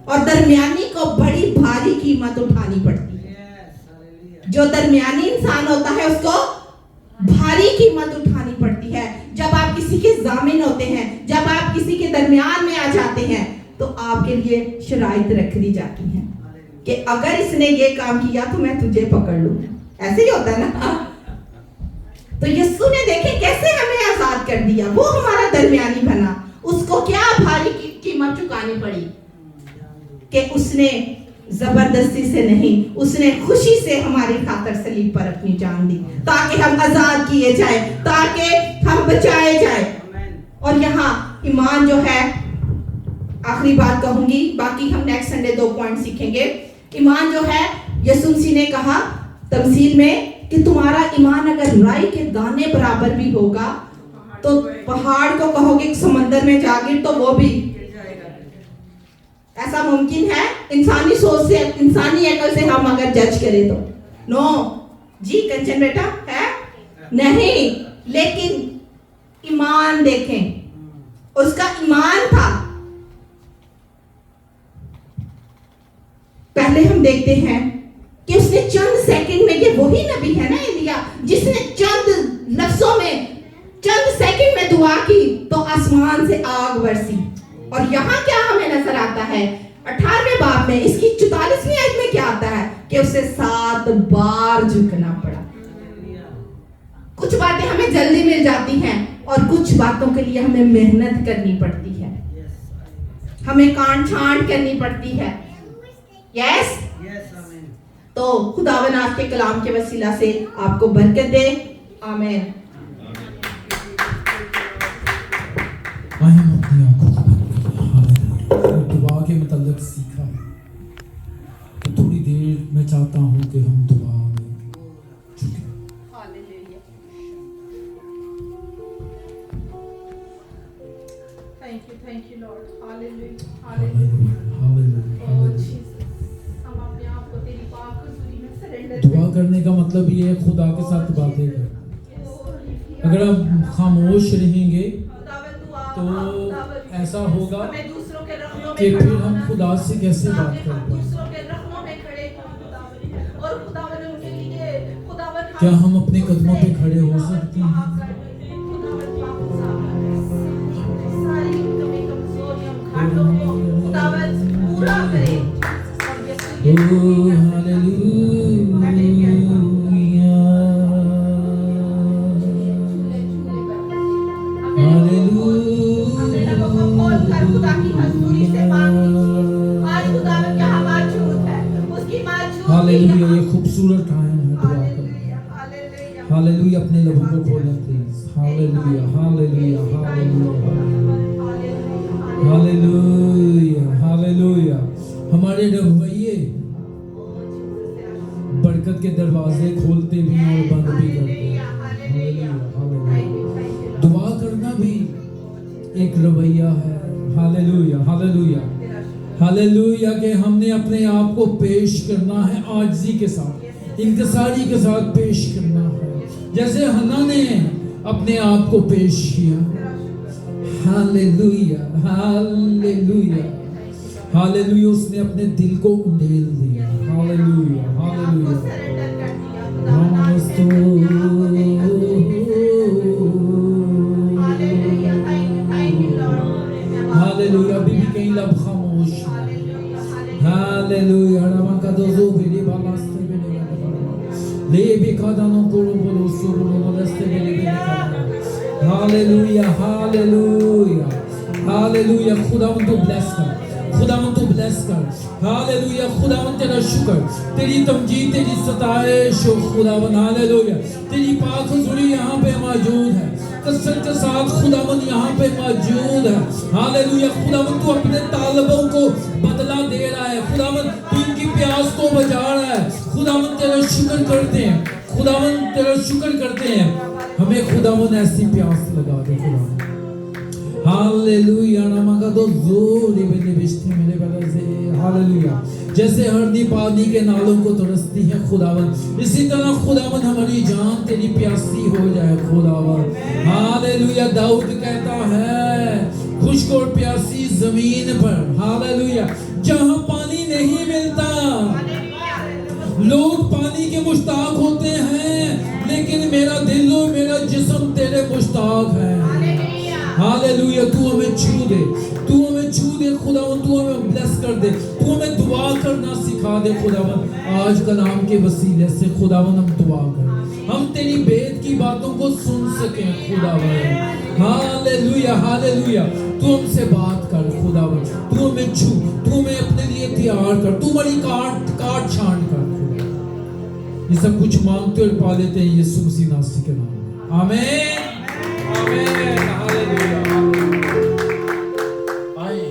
और दरमियानी को बड़ी भारी कीमत उठानी पड़ती है। जो दरमियानी इंसान होता है उसको भारी कीमत उठानी पड़ती है। जब आप किसी के जामिन होते हैं, जब आप किसी के दरमियान में आ जाते हैं तो आपके लिए शराइत रख दी जाती है कि अगर इसने ये काम किया तो मैं तुझे पकड़ लूंगा। ऐसे ही होता है ना। तो यीशु ने देखे कैसे हमें आजाद कर दिया, वो हमारा दरमियानी बना। उसको क्या भारी कीमत चुकानी पड़ी कि उसने जबरदस्ती से नहीं, उसने खुशी से हमारी खातिर सलीब पर अपनी जान दी, ताकि हम आजाद किए जाए, ताकि हम बचाए जाए। और यहाँ ईमान जो है, आखिरी बात कहूंगी, बाकी हम नेक्स्ट संडे 2 पॉइंट सीखेंगे। ईमान जो है, यीशु मसीह ने कहा तमसील में कि तुम्हारा ईमान अगर राई के दाने बराबर भी होगा तो पहाड़ को कहोगे समंदर में जा गिर, तो वो भी। ऐसा मुमकिन है? इंसानी सोच से, इंसानी अकल से हम अगर जज करें तो नो जी। कंचन बेटा है नहीं, लेकिन ईमान देखें, उसका ईमान था। पहले हम देखते हैं कि उसने चंद सेकंड में, ये वही नबी है ना एलिया, जिसने चंद लफ्जों में, चंद सेकंड में दुआ की तो आसमान से आग बरसी। और यहाँ क्या हमें नजर आता है 18वें बाब में, इसकी 44वीं आयत में क्या आता है कि उसे 7 बार झुकना पड़ा। कुछ बातें हमें जल्दी मिल जाती हैं और कुछ बातों के लिए हमें मेहनत करनी पड़ती है, हमें कांट छांट करनी पड़ती है। यस, तो खुदावन आज के कलाम के वसीला से आपको बरकत दे। आमीन। आए हम अपनी आंखों को बंद करें। हालेलुया। दुआ के मुताल्लिक सीखा Lord. Hallelujah. Hallelujah, hallelujah, Oh hallelujah. Jesus. हम अपने आप को तेरी पाक हुजूरी में सरेंडर दुआ करने का मतलब ये है खुदा के साथ बातें करना। अगर हम खामोश रहेंगे तो ऐसा होगा कि फिर हम खुदा से कैसे बात कर पाएंगे। दूसरों के रखमों में खड़े हों खुदावन, और खुदावन उनके लिए खुदावन क्या हम अपने कदमों पे खड़े हो सकते हैं? खुदावन पाक साहब सारी कमी कमजोरियां घाटों को खुदावन पूरा करे। ओ हालेलुया, अपने लबों को खोल कर खुदा की हजूरी से मांगिए। आज खुदावन यहाँ मौजूद है, उसकी मौजूदगी हालेलुया। यहाँ। ये खूबसूरत टाइम है दुआ करने। Hallelujah, hallelujah. अपने लबों को खोलें please. Hallelujah, hallelujah, hallelujah, hallelujah, hallelujah. हमारे रवैये बरकत के दरवाजे खोलते भी हैं और बंद भी करते हैं। Hallelujah, hallelujah. दुआ करना भी एक रवैया है। Hallelujah, hallelujah, hallelujah. कि हमने अपने आप को पेश करना है आजिज़ी के साथ, इंकिसारी के साथ पेश करना है, जैसे हन्ना ने अपने आप को पेश किया। Hallelujah, hallelujah, hallelujah. उसने अपने दिल को उंडेल दिया। Hallelujah, hallelujah. हालेलुया। अभी भी कहीं लब खामोश। हालेलुया। रवा का दोजो बेली बालास्ते बेली ले भी कादानो कोरो बोलो सुरो मोदस्ते बेली बेली। Hallelujah, hallelujah, hallelujah. खुदावन तो ब्लेस कर, खुदावन तो ब्लेस कर। हालेलुया। खुदावन तेरा शुक्र, तेरी तमजीद, तेरी सताइश हो खुदावन। हालेलुया। तेरी पाक हुजूरी यहाँ पे मौजूद है, कसरत के साथ खुदावन यहाँ पे मौजूद है। हालेलुया। खुदावन तू अपने तालिबों को बदला दे रहा है। खुदावन तू इनकी प्यास को बुझा रहा है। खुदावन तेरा शुक्र करते हैं, खुदावन तेरा शुक्र करते हैं। हमें खुदावन ऐसी प्यास लगा दे खुदावन। हालेलुया। नमका तो जोर बेले बिस्ते मेरे बगल से। हालेलुया। जैसे हरदी पानी के नालों को तरसती है खुदावन, इसी तरह खुदावन हमारी जान तेरी प्यासी हो जाए खुदावन। हालेलुया। दाऊद कहता है खुश्क और प्यासी जमीन पर, हालेलुया, जहां पानी नहीं मिलता। लोग पानी के मुश्ताक होते हैं, लेकिन मेरा दिल और मेरा जिस्म तेरे मुश्ताक है। हालेलुया। तू हमें छू दे, तू हमें छू दे खुदावन। तू हमें ब्लेस कर दे, तू हमें दुआ करना सिखा दे खुदावन। आज कलाम के वसीले से खुदावन हम दुआ करें, हम तेरी बेद की बातों को सुन सकें खुदावन। Hallelujah, hallelujah. तू हमसे बात कर खुदावन, तू हमें छू, तू हमें अपने लिए तैयार कर, तू हमारी काट छांट कर। ये सब कुछ मांगते और पा लेते हैं यीशु मसीह नासरी के नाम में। आमीन, आमीन, हालेलुया। आए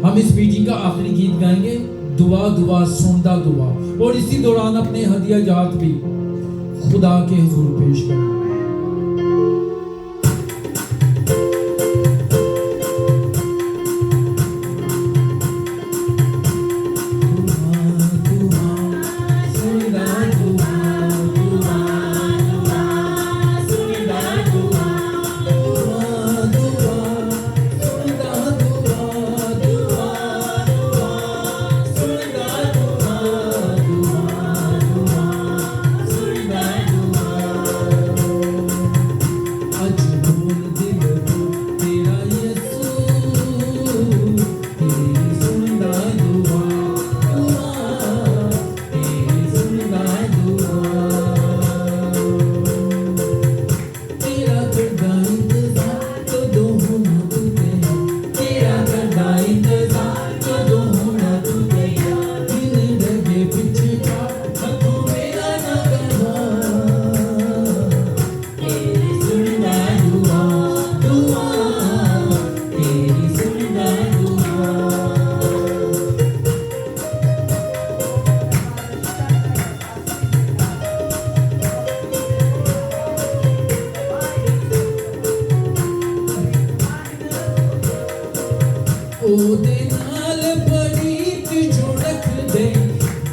हम इस मीटिंग का आखिरी गीत गाएंगे, दुआ दुआ सुनदा दुआ, और इसी दौरान अपने हदिया जात भी खुदा के हुजूर पेश करेंगे। ओदे नाल प्रीत जो रख दे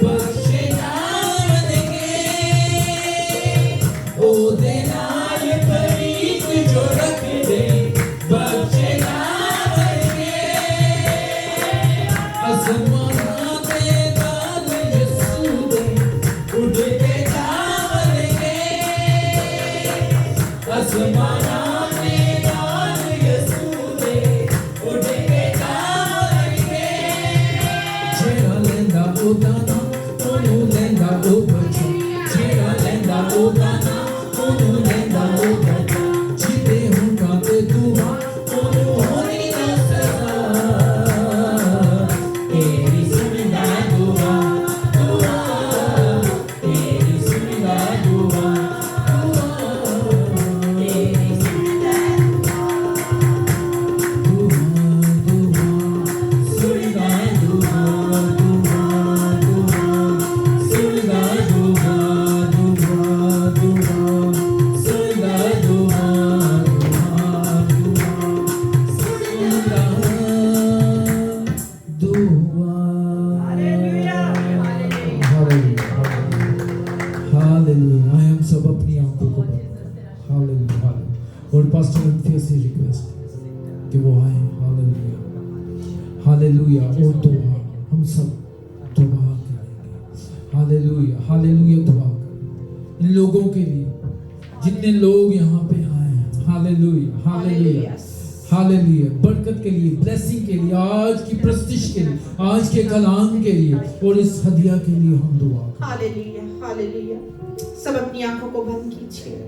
बख्शे जावनगे ओदे नाल प्रीत जो रख दे बख्शे जावनगे आसमाना दे नाल यसू दे उड़ के जावनगे आसमाना और पास्टर अंतिया से रिक्वेस्ट कि वो आए हालेलुया हालेलुया और दुआ हम सब दुआ करेंगे हालेलुया हालेलुया दुआ करें इन लोगों के लिए जितने लोग यहाँ पे आए हैं हालेलुया हालेलुया हालेलुया बरकत के लिए ब्लेसिंग के लिए आज की प्रस्तिश के लिए आज के कलाम के लिए और इस हदिया के लिए हम दुआ करें हालेलुया हालेलुया सब अपनी आंखों को बंद कीजिए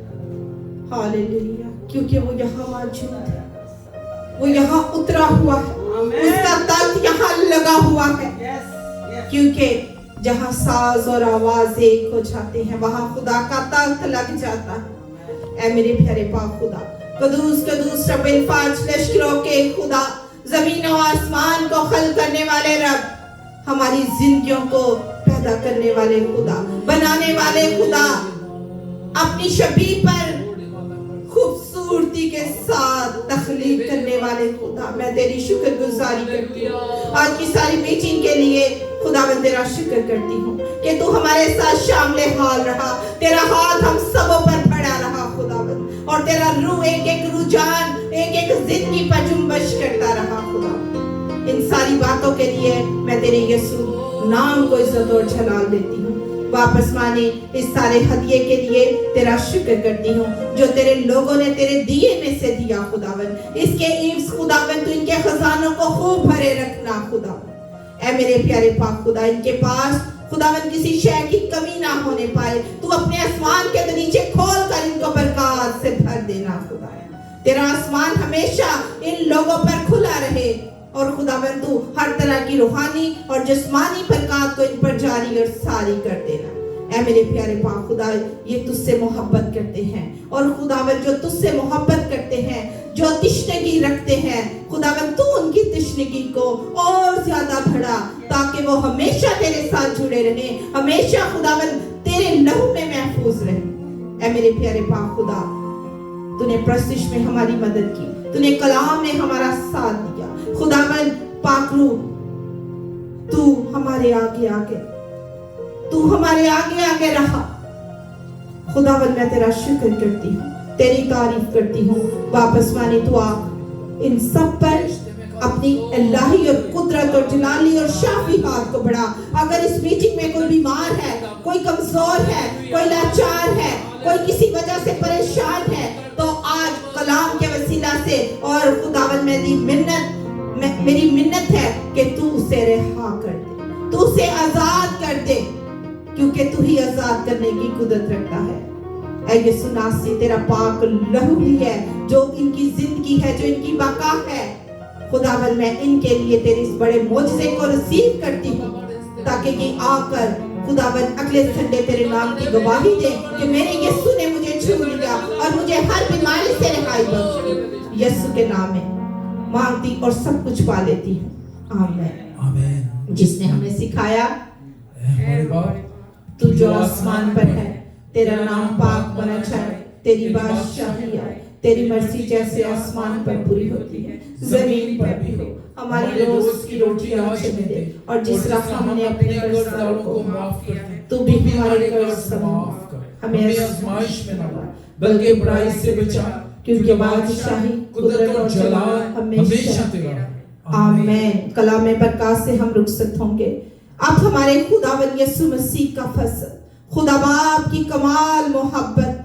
हालेलुया क्योंकि वो यहाँ मौजूद है वो यहाँ उतरा हुआ है उसका तख्त यहाँ लगा हुआ है क्योंकि जहाँ साज और आवाज एक हो जाते हैं वहाँ खुदा का तख्त लग जाता है ऐ मेरे प्यारे पाक खुदा कदूस कदूस रब्बिल फाज लश्करों के खुदा जमीन और आसमान को खल करने वाले रब हमारी जिंदगियों को पैदा करने वाले खुदा बनाने वाले खुदा अपनी शबीह पर खूबसूरती के साथ तख्लीक करने वाले खुदा मैं तेरी शुक्रगुजारी करती हूँ आज की सारी मीटिंग के लिए खुदा मैं तेरा शुक्र करती हूँ कि तू हमारे साथ शामिल हाल रहा तेरा हाथ हम सबों पर पड़ा रहा खुदावंद और तेरा रूह एक एक रुझान एक एक जिंदगी पर जुम्बश करता रहा खुदा इन सारी बातों के लिए मैं तेरे यीशु नाम को इज्जत और जलाल देती हूँ वापस माने इस सारे हदिये के लिए तेरा शुक्र करती हूँ जो तेरे लोगों ने तेरे दिए में से दिया खुदावन इसके इव्स खुदावन तू इनके खजानों को खूब भरे रखना खुदावन ऐ मेरे प्यारे पाक खुदा इनके पास खुदावन किसी शय की कमी ना होने पाए तू अपने आसमान के दरीचे खोल कर इनको बरकत से भर देना खुदा तेरा आसमान हमेशा इन लोगों पर खुला रहे और खुदावन तू हर तरह की रूहानी और जिस्मानी बरकत को इन पर जारी और सारी कर देना ऐ मेरे प्यारे पाक खुदा ये तुझसे मोहब्बत करते हैं और खुदावन जो तुझसे मोहब्बत करते हैं जो तिश्नगी रखते हैं खुदावन तू उनकी तिश्नगी को और ज्यादा बढ़ा ताकि वो हमेशा तेरे साथ जुड़े रहे हमेशा खुदावन तेरे लहू में महफूज रहे ऐ मेरे प्यारे पाक खुदा तूने प्रस्तिश में हमारी मदद की तूने कलाम में हमारा साथ दिया खुदावन पाकरू तू हमारे आगे आगे तू हमारे आगे आगे रहा खुदावन मैं तेरा शुक्र करती हूँ तेरी तारीफ करती हूँ वापस माने तू आ इन सब पर अपनी अल्लाही और कुदरत और जलाली और शाफी हाथ को बढ़ा अगर इस मीटिंग में कोई बीमार है कोई कमजोर है कोई लाचार है कोई किसी वजह से परेशान है तो आज कलाम के वसीला से और खुदावन मेरी मिन्नत है कि तू उसे रिहा कर दे तू उसे आजाद कर दे क्योंकि तू ही आजाद करने की कुदरत रखता है ऐ यीशु नासरी तेरा पाक लहू ही है जो इनकी जिंदगी है जो इनकी बका है खुदावन मैं इनके लिए तेरे इस बड़े मोजज़े को रिसीव करती हूँ ताकि ये आकर खुदावन अगले संडे तेरे नाम की गवाही दे कि मेरे यीशु ने मुझे छू लिया और मुझे हर बीमारी से रिहाई बख्शी यीशु के नाम में मांगती और सब कुछ पा लेती हूँ आमीन आमीन जिसने हमें सिखाया हमारे बाप तू जो आसमान पर है तेरा नाम पाक बना जाए तेरी बादशाही आए तेरी मर्जी जैसे आसमान पर पूरी होती है जमीन पर भी हो हमारी रोज की रोटी आज हमें दे, और जिस तरह हमने अपने कर्जदारों को माफ किया है, तू भी हमारे कर्ज माफ कर, हमें आजमाइश में न ला, बल्कि बुराई से बचा, क्योंकि बादशाही, कुदरत और जलाल हमेशा तेरा है। आमीन। कलाम बरकत से हम रुखसत होंगे। अब हमारे खुदावंद यीशु मसीह का फजल, खुदा बाप की कमाल मोहब्बत,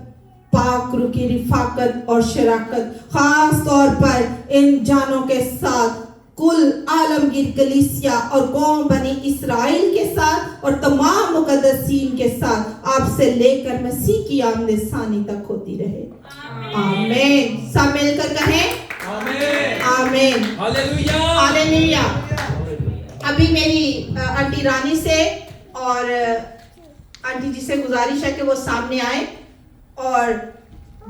पाक रूह की रिफाकत और शराकत, खास तौर पर इन जानों के साथ कुल आलमगीर कलीसिया और कौम बनी इस्राएल के साथ और तमाम मुकद्दसीन के साथ आपसे लेकर मसीह की आमद सानी तक होती रहे। आमीन। सब मिलकर कहें आमीन। आमीन। हालेलुया। हालेलुया। अभी मेरी आंटी रानी से और आंटी जी से गुजारिश है कि वो सामने आए और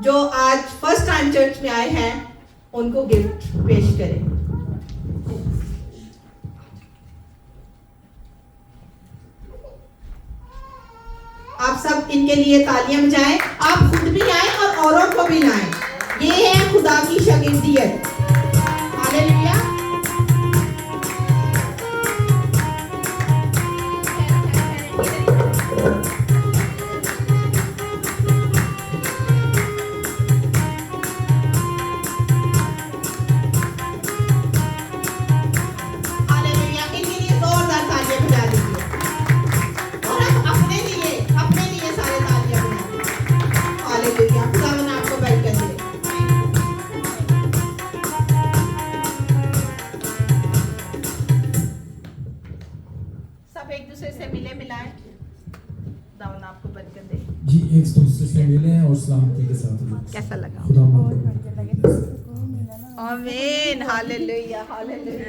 जो आज फर्स्ट टाइम चर्च में आए हैं उनको गिफ्ट पेश करें। आप सब इनके लिए तालियां बजाएं। आप खुद भी आए और औरों को भी लाएं। ये है खुदा की शागिर्दियत। हालेलुया। जी एक दूसरे से मिले और सलामती के साथ कैसा लगा? खुदा आमीन। हालेलुया। हालेलुया।